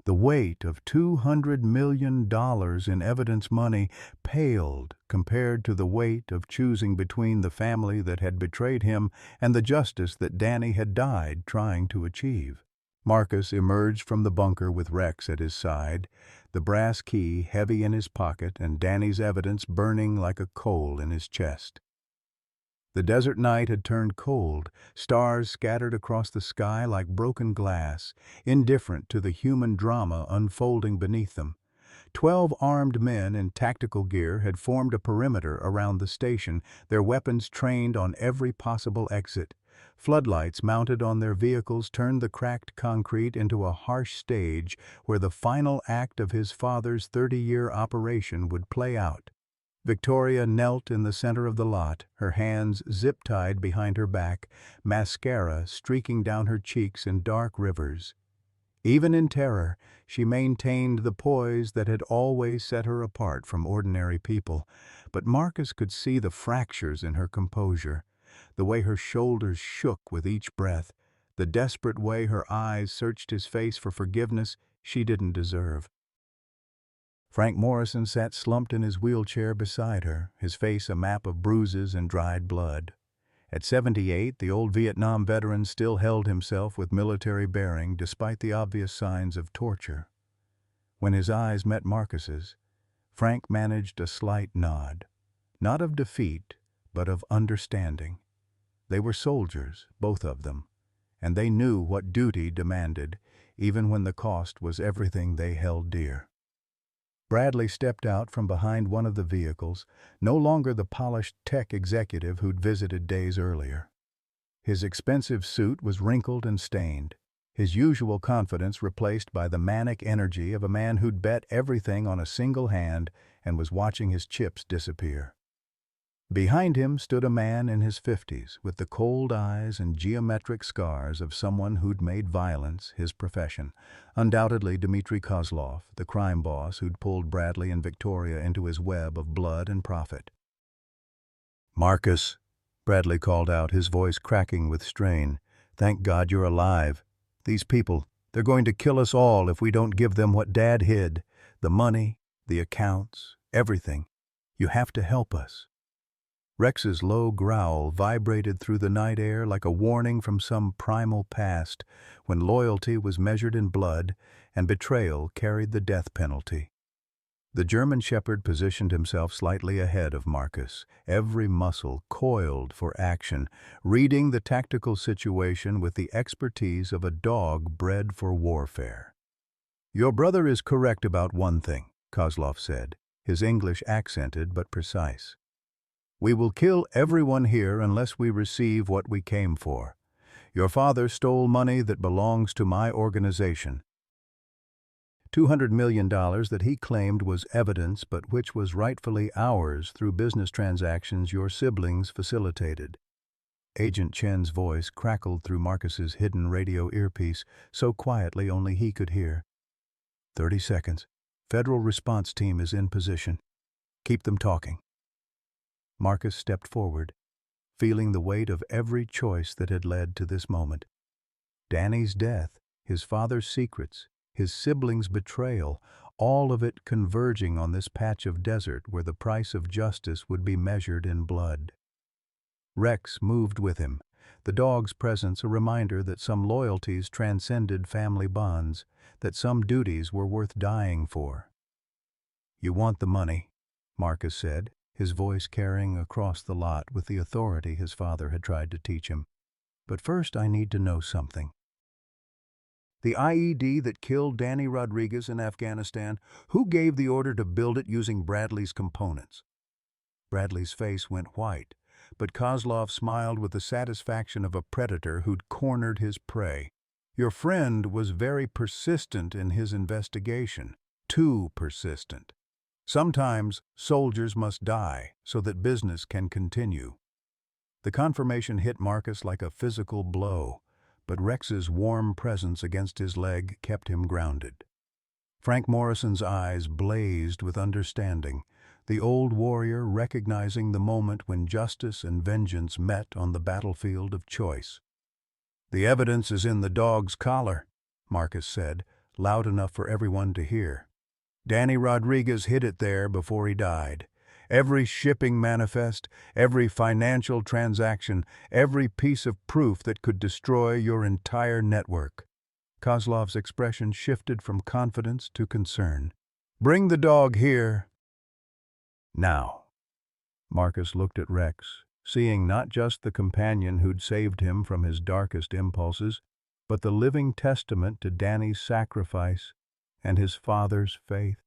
The weight of $200 million in evidence money paled compared to the weight of choosing between the family that had betrayed him and the justice that Danny had died trying to achieve. Marcus emerged from the bunker with Rex at his side, the brass key heavy in his pocket and Danny's evidence burning like a coal in his chest. The desert night had turned cold, stars scattered across the sky like broken glass, indifferent to the human drama unfolding beneath them. 12 armed men in tactical gear had formed a perimeter around the station, their weapons trained on every possible exit. Floodlights mounted on their vehicles turned the cracked concrete into a harsh stage where the final act of his father's 30-year operation would play out. Victoria knelt in the center of the lot, her hands zip-tied behind her back, mascara streaking down her cheeks in dark rivers. Even in terror, she maintained the poise that had always set her apart from ordinary people, but Marcus could see the fractures in her composure, the way her shoulders shook with each breath, the desperate way her eyes searched his face for forgiveness she didn't deserve. Frank Morrison sat slumped in his wheelchair beside her, his face a map of bruises and dried blood. At 78, the old Vietnam veteran still held himself with military bearing despite the obvious signs of torture. When his eyes met Marcus's, Frank managed a slight nod, not of defeat, but of understanding. They were soldiers, both of them, and they knew what duty demanded, even when the cost was everything they held dear. Bradley stepped out from behind one of the vehicles, no longer the polished tech executive who'd visited days earlier. His expensive suit was wrinkled and stained, his usual confidence replaced by the manic energy of a man who'd bet everything on a single hand and was watching his chips disappear. Behind him stood a man in his 50s, with the cold eyes and geometric scars of someone who'd made violence his profession. Undoubtedly Dmitry Kozlov, the crime boss who'd pulled Bradley and Victoria into his web of blood and profit. "Marcus," Bradley called out, his voice cracking with strain. "Thank God you're alive. These people, they're going to kill us all if we don't give them what Dad hid. The money, the accounts, everything. You have to help us." Rex's low growl vibrated through the night air like a warning from some primal past when loyalty was measured in blood and betrayal carried the death penalty. The German shepherd positioned himself slightly ahead of Marcus, every muscle coiled for action, reading the tactical situation with the expertise of a dog bred for warfare. "Your brother is correct about one thing," Kozlov said, his English accented but precise. "We will kill everyone here unless we receive what we came for. Your father stole money that belongs to my organization. $200 million that he claimed was evidence but which was rightfully ours through business transactions your siblings facilitated." Agent Chen's voice crackled through Marcus's hidden radio earpiece, so quietly only he could hear. 30 seconds. Federal response team is in position. Keep them talking." Marcus stepped forward, feeling the weight of every choice that had led to this moment. Danny's death, his father's secrets, his siblings' betrayal, all of it converging on this patch of desert where the price of justice would be measured in blood. Rex moved with him, the dog's presence a reminder that some loyalties transcended family bonds, that some duties were worth dying for. "You want the money," Marcus said, his voice carrying across the lot with the authority his father had tried to teach him. "But first I need to know something." The IED that killed Danny Rodriguez in Afghanistan, who gave the order to build it using Bradley's components? Bradley's face went white, but Kozlov smiled with the satisfaction of a predator who'd cornered his prey. Your friend was very persistent in his investigation, too persistent. Sometimes soldiers must die so that business can continue. The confirmation hit Marcus like a physical blow, but Rex's warm presence against his leg kept him grounded. Frank Morrison's eyes blazed with understanding, the old warrior recognizing the moment when justice and vengeance met on the battlefield of choice. "The evidence is in the dog's collar," Marcus said, loud enough for everyone to hear. "Danny Rodriguez hid it there before he died. Every shipping manifest, every financial transaction, every piece of proof that could destroy your entire network." Kozlov's expression shifted from confidence to concern. "Bring the dog here." "Now." Marcus looked at Rex, seeing not just the companion who'd saved him from his darkest impulses, but the living testament to Danny's sacrifice and his father's faith.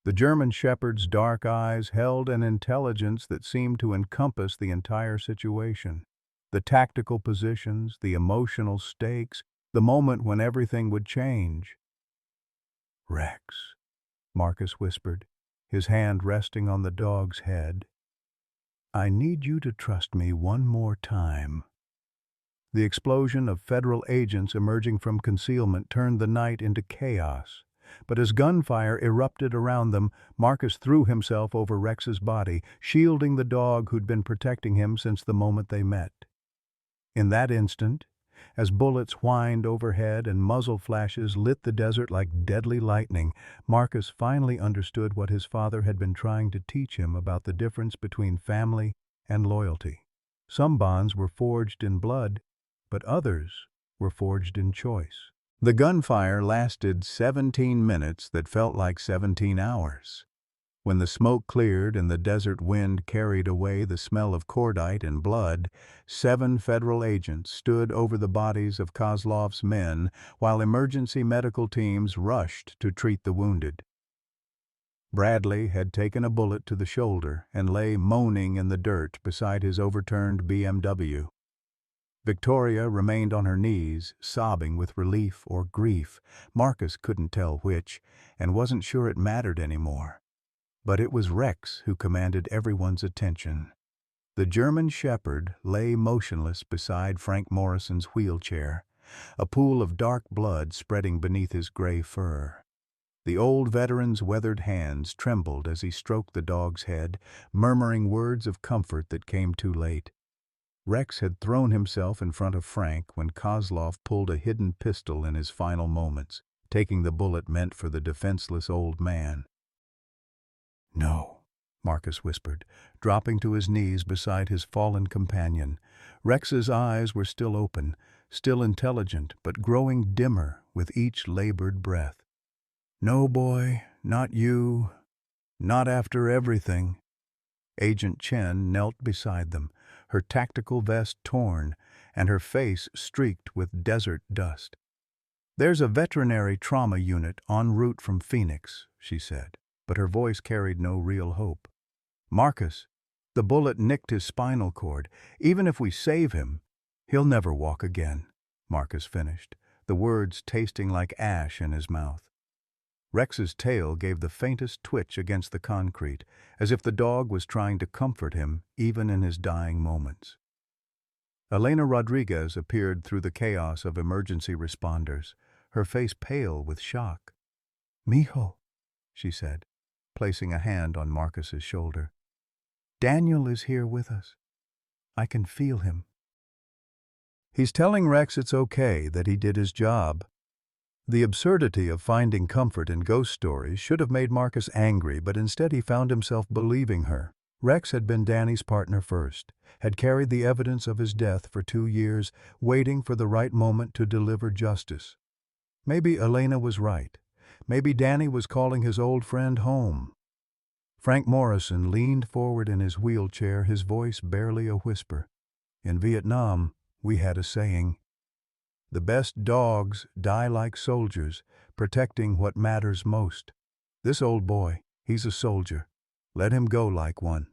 The German shepherd's dark eyes held an intelligence that seemed to encompass the entire situation. The tactical positions, the emotional stakes, the moment when everything would change. "Rex," Marcus whispered, his hand resting on the dog's head. "I need you to trust me one more time." The explosion of federal agents emerging from concealment turned the night into chaos. But as gunfire erupted around them, Marcus threw himself over Rex's body, shielding the dog who'd been protecting him since the moment they met. In that instant, as bullets whined overhead and muzzle flashes lit the desert like deadly lightning, Marcus finally understood what his father had been trying to teach him about the difference between family and loyalty. Some bonds were forged in blood, but others were forged in choice. The gunfire lasted 17 minutes that felt like 17 hours. When the smoke cleared and the desert wind carried away the smell of cordite and blood, 7 federal agents stood over the bodies of Kozlov's men while emergency medical teams rushed to treat the wounded. Bradley had taken a bullet to the shoulder and lay moaning in the dirt beside his overturned BMW. Victoria remained on her knees, sobbing with relief or grief. Marcus couldn't tell which, and wasn't sure it mattered anymore. But it was Rex who commanded everyone's attention. The German shepherd lay motionless beside Frank Morrison's wheelchair, a pool of dark blood spreading beneath his gray fur. The old veteran's weathered hands trembled as he stroked the dog's head, murmuring words of comfort that came too late. Rex had thrown himself in front of Frank when Kozlov pulled a hidden pistol in his final moments, taking the bullet meant for the defenseless old man. "No," Marcus whispered, dropping to his knees beside his fallen companion. Rex's eyes were still open, still intelligent, but growing dimmer with each labored breath. "No, boy, not you. Not after everything." Agent Chen knelt beside them, her tactical vest torn and her face streaked with desert dust. "There's a veterinary trauma unit en route from Phoenix," she said, but her voice carried no real hope. "Marcus, the bullet nicked his spinal cord. Even if we save him, he'll never walk again," Marcus finished, the words tasting like ash in his mouth. Rex's tail gave the faintest twitch against the concrete, as if the dog was trying to comfort him even in his dying moments. Elena Rodriguez appeared through the chaos of emergency responders, her face pale with shock. "Mijo," she said, placing a hand on Marcus's shoulder. "Daniel is here with us. I can feel him." "He's telling Rex it's okay, that he did his job." The absurdity of finding comfort in ghost stories should have made Marcus angry, but instead he found himself believing her. Rex had been Danny's partner first, had carried the evidence of his death for 2 years, waiting for the right moment to deliver justice. Maybe Elena was right. Maybe Danny was calling his old friend home. Frank Morrison leaned forward in his wheelchair, his voice barely a whisper. "In Vietnam, we had a saying, The best dogs die like soldiers, protecting what matters most. This old boy, he's a soldier. Let him go like one."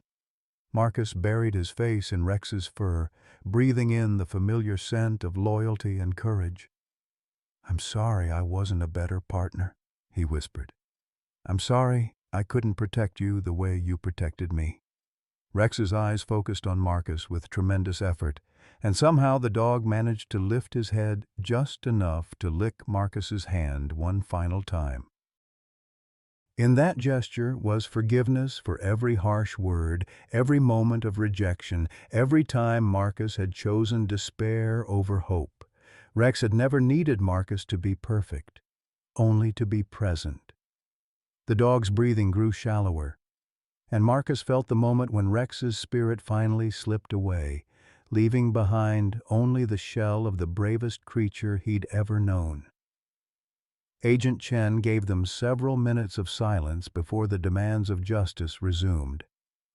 Marcus buried his face in Rex's fur, breathing in the familiar scent of loyalty and courage. "I'm sorry I wasn't a better partner," he whispered. "I'm sorry I couldn't protect you the way you protected me." Rex's eyes focused on Marcus with tremendous effort, and somehow the dog managed to lift his head just enough to lick Marcus's hand one final time. In that gesture was forgiveness for every harsh word, every moment of rejection, every time Marcus had chosen despair over hope. Rex had never needed Marcus to be perfect, only to be present. The dog's breathing grew shallower, and Marcus felt the moment when Rex's spirit finally slipped away, leaving behind only the shell of the bravest creature he'd ever known. Agent Chen gave them several minutes of silence before the demands of justice resumed.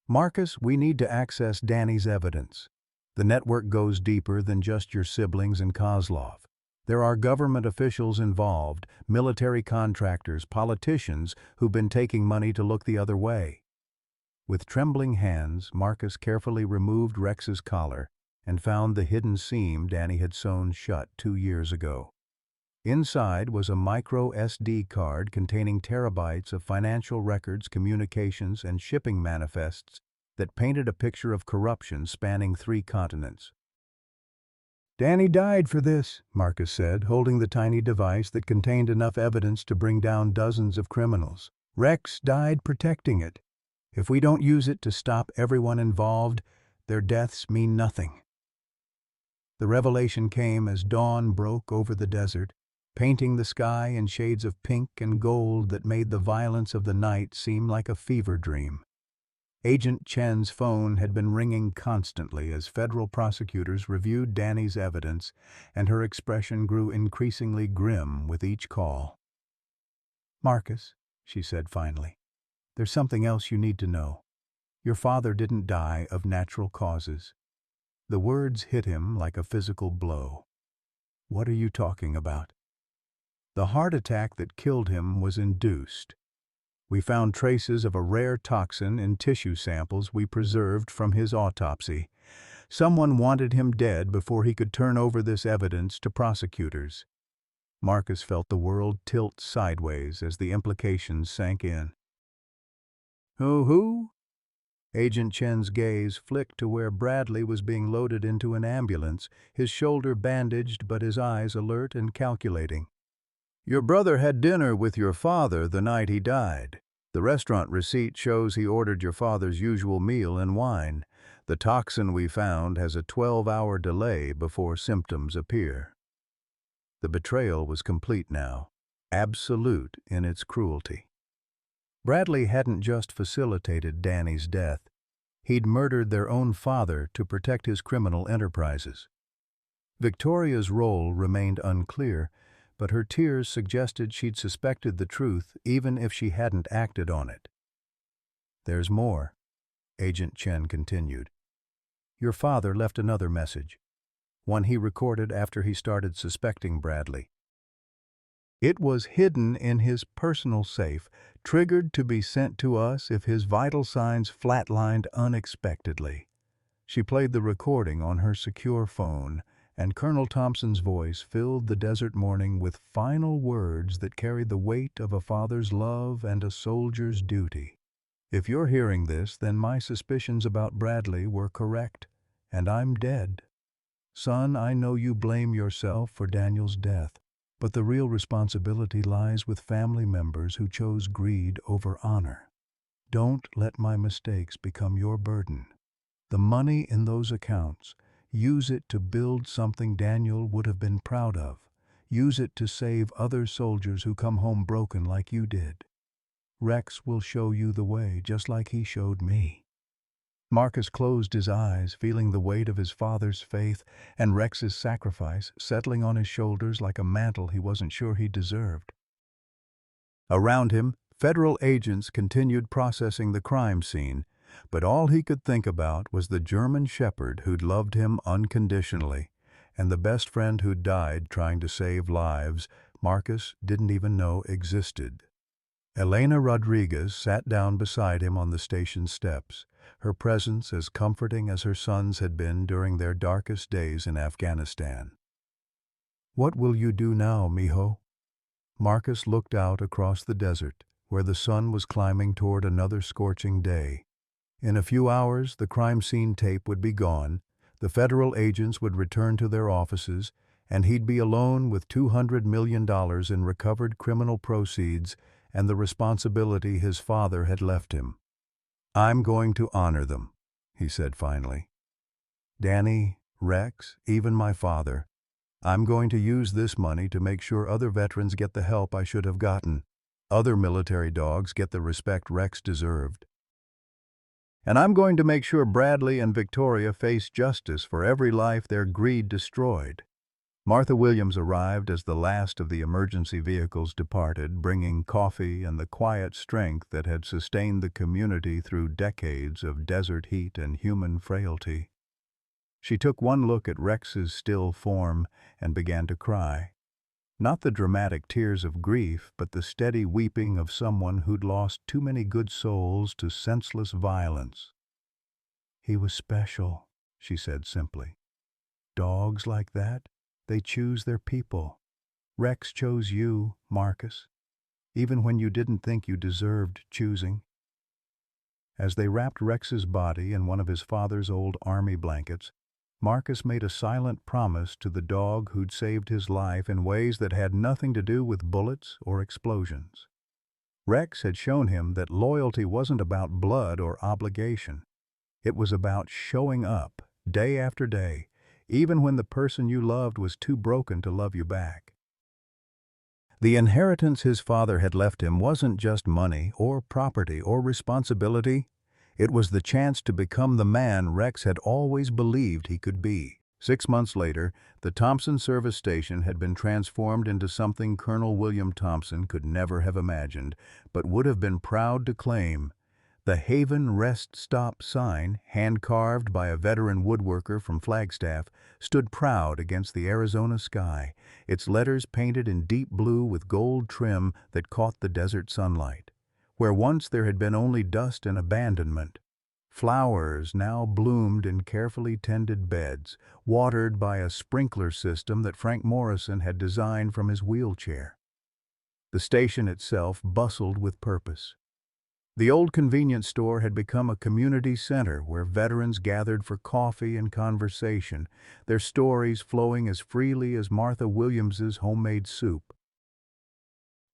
"Marcus, we need to access Danny's evidence. The network goes deeper than just your siblings and Kozlov. There are government officials involved, military contractors, politicians who've been taking money to look the other way." With trembling hands, Marcus carefully removed Rex's collar and found the hidden seam Danny had sewn shut 2 years ago. Inside was a micro SD card containing terabytes of financial records, communications, and shipping manifests that painted a picture of corruption spanning 3 continents. "Danny died for this," Marcus said, holding the tiny device that contained enough evidence to bring down dozens of criminals. "Rex died protecting it. If we don't use it to stop everyone involved, their deaths mean nothing." The revelation came as dawn broke over the desert, painting the sky in shades of pink and gold that made the violence of the night seem like a fever dream. Agent Chen's phone had been ringing constantly as federal prosecutors reviewed Danny's evidence, and her expression grew increasingly grim with each call. "Marcus," she said finally, "there's something else you need to know. Your father didn't die of natural causes." The words hit him like a physical blow. "What are you talking about?" "The heart attack that killed him was induced. We found traces of a rare toxin in tissue samples we preserved from his autopsy. Someone wanted him dead before he could turn over this evidence to prosecutors." Marcus felt the world tilt sideways as the implications sank in. Who? Agent Chen's gaze flicked to where Bradley was being loaded into an ambulance, his shoulder bandaged but his eyes alert and calculating. "Your brother had dinner with your father the night he died. The restaurant receipt shows he ordered your father's usual meal and wine. The toxin we found has a 12-hour delay before symptoms appear." The betrayal was complete now, absolute in its cruelty. Bradley hadn't just facilitated Danny's death. He'd murdered their own father to protect his criminal enterprises. Victoria's role remained unclear, but her tears suggested she'd suspected the truth even if she hadn't acted on it. "There's more," Agent Chen continued. "Your father left another message, one he recorded after he started suspecting Bradley. It was hidden in his personal safe, triggered to be sent to us if his vital signs flatlined unexpectedly." She played the recording on her secure phone, and Colonel Thompson's voice filled the desert morning with final words that carried the weight of a father's love and a soldier's duty. "If you're hearing this, then my suspicions about Bradley were correct, and I'm dead. Son, I know you blame yourself for Daniel's death, but the real responsibility lies with family members who chose greed over honor. Don't let my mistakes become your burden. The money in those accounts, use it to build something Daniel would have been proud of. Use it to save other soldiers who come home broken like you did. Rex will show you the way, just like he showed me." Marcus closed his eyes, feeling the weight of his father's faith and Rex's sacrifice settling on his shoulders like a mantle he wasn't sure he deserved. Around him, federal agents continued processing the crime scene, but all he could think about was the German shepherd who'd loved him unconditionally, and the best friend who'd died trying to save lives Marcus didn't even know existed. Elena Rodriguez sat down beside him on the station steps, her presence as comforting as her son's had been during their darkest days in Afghanistan. "What will you do now, mijo?" Marcus looked out across the desert, where the sun was climbing toward another scorching day. In a few hours, the crime scene tape would be gone, the federal agents would return to their offices, and he'd be alone with $200 million in recovered criminal proceeds and the responsibility his father had left him. "I'm going to honor them," he said finally. "Danny, Rex, even my father. I'm going to use this money to make sure other veterans get the help I should have gotten. Other military dogs get the respect Rex deserved. And I'm going to make sure Bradley and Victoria face justice for every life their greed destroyed." Martha Williams arrived as the last of the emergency vehicles departed, bringing coffee and the quiet strength that had sustained the community through decades of desert heat and human frailty. She took one look at Rex's still form and began to cry. Not the dramatic tears of grief, but the steady weeping of someone who'd lost too many good souls to senseless violence. "He was special," she said simply. "Dogs like that, they choose their people. Rex chose you, Marcus, even when you didn't think you deserved choosing." As they wrapped Rex's body in one of his father's old army blankets, Marcus made a silent promise to the dog who'd saved his life in ways that had nothing to do with bullets or explosions. Rex had shown him that loyalty wasn't about blood or obligation. It was about showing up, day after day, even when the person you loved was too broken to love you back. The inheritance his father had left him wasn't just money or property or responsibility. It was the chance to become the man Rex had always believed he could be. 6 months later, the Thompson service station had been transformed into something Colonel William Thompson could never have imagined, but would have been proud to claim. The Haven Rest Stop sign, hand-carved by a veteran woodworker from Flagstaff, stood proud against the Arizona sky, its letters painted in deep blue with gold trim that caught the desert sunlight. Where once there had been only dust and abandonment, flowers now bloomed in carefully tended beds, watered by a sprinkler system that Frank Morrison had designed from his wheelchair. The station itself bustled with purpose. The old convenience store had become a community center where veterans gathered for coffee and conversation, their stories flowing as freely as Martha Williams's homemade soup.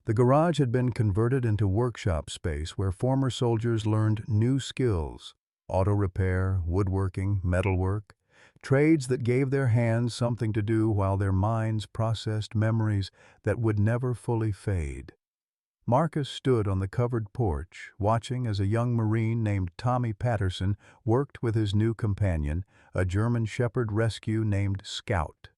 The garage had been converted into workshop space where former soldiers learned new skills: auto repair, woodworking, metalwork, trades that gave their hands something to do while their minds processed memories that would never fully fade. Marcus stood on the covered porch, watching as a young Marine named Tommy Patterson worked with his new companion, a German Shepherd rescue named Scout.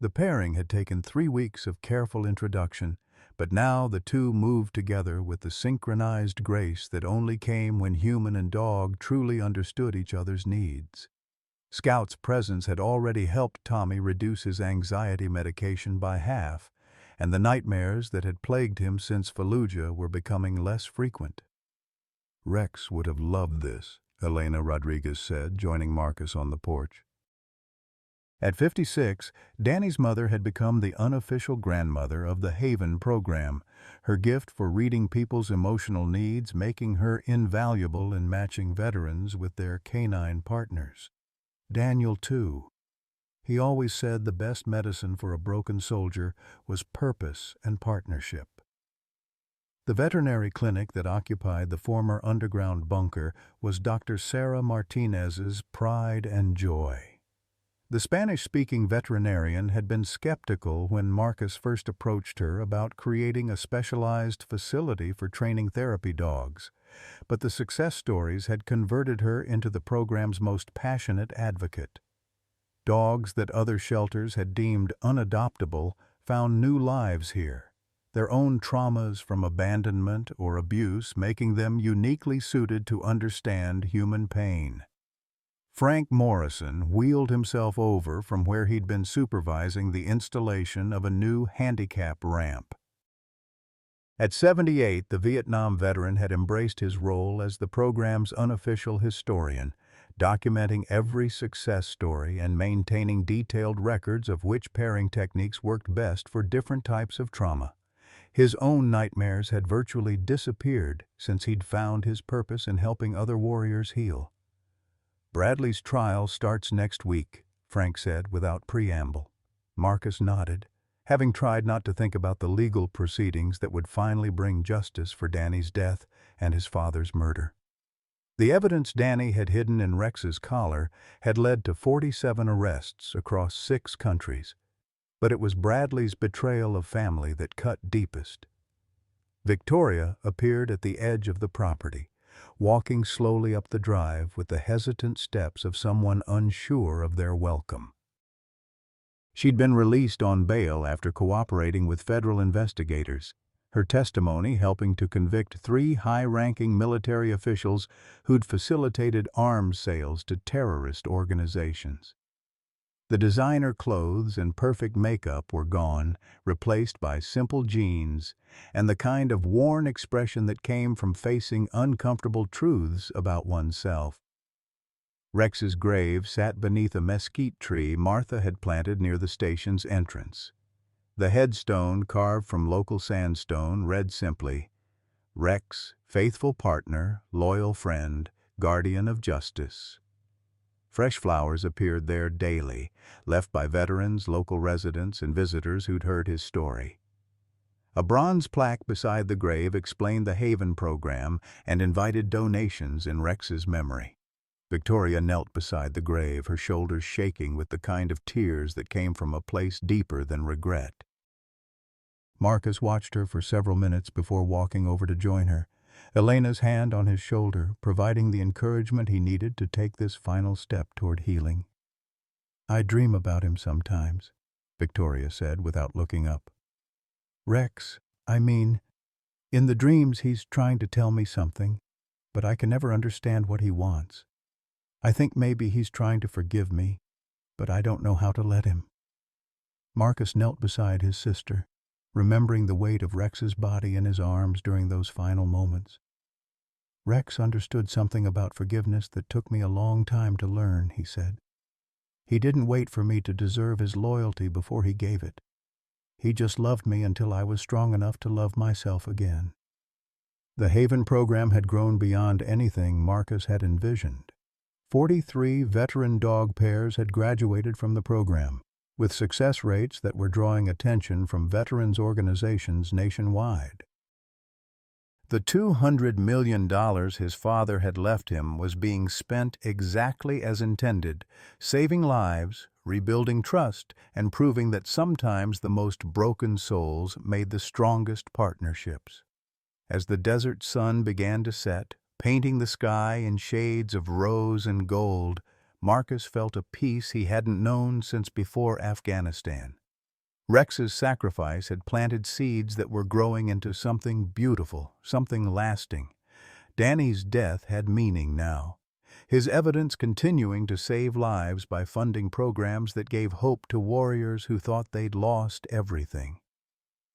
The pairing had taken 3 weeks of careful introduction, but now the two moved together with the synchronized grace that only came when human and dog truly understood each other's needs. Scout's presence had already helped Tommy reduce his anxiety medication by half, and the nightmares that had plagued him since Fallujah were becoming less frequent. "Rex would have loved this," Elena Rodriguez said, joining Marcus on the porch. At 56, Danny's mother had become the unofficial grandmother of the Haven program, her gift for reading people's emotional needs making her invaluable in matching veterans with their canine partners. Daniel, too. He always said the best medicine for a broken soldier was purpose and partnership. The veterinary clinic that occupied the former underground bunker was Dr. Sarah Martinez's pride and joy. The Spanish-speaking veterinarian had been skeptical when Marcus first approached her about creating a specialized facility for training therapy dogs, but the success stories had converted her into the program's most passionate advocate. Dogs that other shelters had deemed unadoptable found new lives here, their own traumas from abandonment or abuse making them uniquely suited to understand human pain. Frank Morrison wheeled himself over from where he'd been supervising the installation of a new handicap ramp. At 78, the Vietnam veteran had embraced his role as the program's unofficial historian, documenting every success story and maintaining detailed records of which pairing techniques worked best for different types of trauma. His own nightmares had virtually disappeared since he'd found his purpose in helping other warriors heal. "Bradley's trial starts next week," Frank said without preamble. Marcus nodded, having tried not to think about the legal proceedings that would finally bring justice for Danny's death and his father's murder. The evidence Danny had hidden in Rex's collar had led to 47 arrests across 6 countries, but it was Bradley's betrayal of family that cut deepest. Victoria appeared at the edge of the property, walking slowly up the drive with the hesitant steps of someone unsure of their welcome. She'd been released on bail after cooperating with federal investigators, her testimony helping to convict 3 high-ranking military officials who'd facilitated arms sales to terrorist organizations. The designer clothes and perfect makeup were gone, replaced by simple jeans and the kind of worn expression that came from facing uncomfortable truths about oneself. Rex's grave sat beneath a mesquite tree Martha had planted near the station's entrance. The headstone, carved from local sandstone, read simply, "Rex, faithful partner, loyal friend, guardian of justice." Fresh flowers appeared there daily, left by veterans, local residents, and visitors who'd heard his story. A bronze plaque beside the grave explained the Haven program and invited donations in Rex's memory. Victoria knelt beside the grave, her shoulders shaking with the kind of tears that came from a place deeper than regret. Marcus watched her for several minutes before walking over to join her, Elena's hand on his shoulder, providing the encouragement he needed to take this final step toward healing. "I dream about him sometimes," Victoria said without looking up. "Rex, in the dreams he's trying to tell me something, but I can never understand what he wants. I think maybe he's trying to forgive me, but I don't know how to let him." Marcus knelt beside his sister, remembering the weight of Rex's body in his arms during those final moments. "Rex understood something about forgiveness that took me a long time to learn," he said. "He didn't wait for me to deserve his loyalty before he gave it. He just loved me until I was strong enough to love myself again." The Haven program had grown beyond anything Marcus had envisioned. 43 veteran dog pairs had graduated from the program, with success rates that were drawing attention from veterans organizations nationwide. The $200 million his father had left him was being spent exactly as intended, saving lives, rebuilding trust, and proving that sometimes the most broken souls made the strongest partnerships. As the desert sun began to set, painting the sky in shades of rose and gold, Marcus felt a peace he hadn't known since before Afghanistan. Rex's sacrifice had planted seeds that were growing into something beautiful, something lasting. Danny's death had meaning now, his evidence continuing to save lives by funding programs that gave hope to warriors who thought they'd lost everything.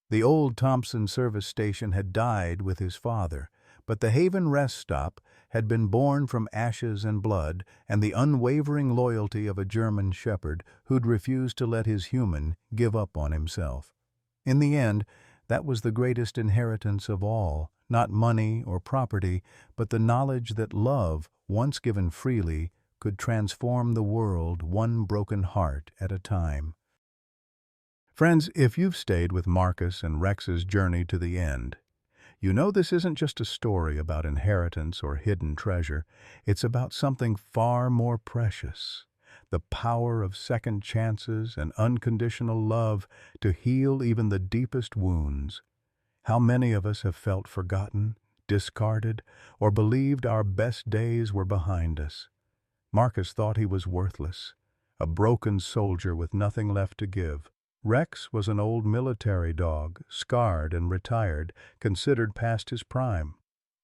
The old Thompson service station had died with his father, but the Haven rest stop had been born from ashes and blood and the unwavering loyalty of a German shepherd who'd refused to let his human give up on himself. In the end, that was the greatest inheritance of all, not money or property, but the knowledge that love, once given freely, could transform the world one broken heart at a time. Friends, if you've stayed with Marcus and Rex's journey to the end, you know this isn't just a story about inheritance or hidden treasure. It's about something far more precious, the power of second chances and unconditional love to heal even the deepest wounds. How many of us have felt forgotten, discarded, or believed our best days were behind us? Marcus thought he was worthless, a broken soldier with nothing left to give. Rex was an old military dog, scarred and retired, considered past his prime.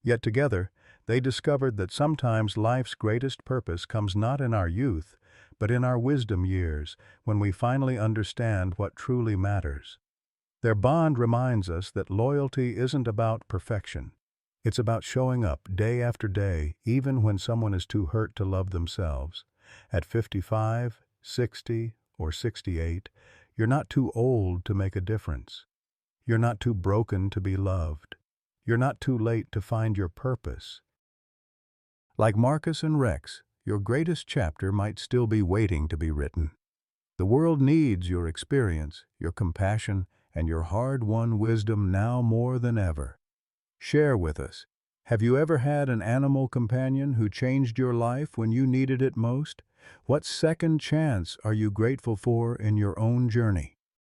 Yet together, They discovered that sometimes life's greatest purpose comes not in our youth, but in our wisdom years, when we finally understand what truly matters. Their bond reminds us that loyalty isn't about perfection. It's about showing up day after day, even when someone is too hurt to love themselves. At 55, 60, or 68, you're not too old to make a difference. You're not too broken to be loved. You're not too late to find your purpose. Like Marcus and Rex, your greatest chapter might still be waiting to be written. The world needs your experience, your compassion, and your hard-won wisdom now more than ever. Share with us. Have you ever had an animal companion who changed your life when you needed it most? What second chance are you grateful for in your own journey?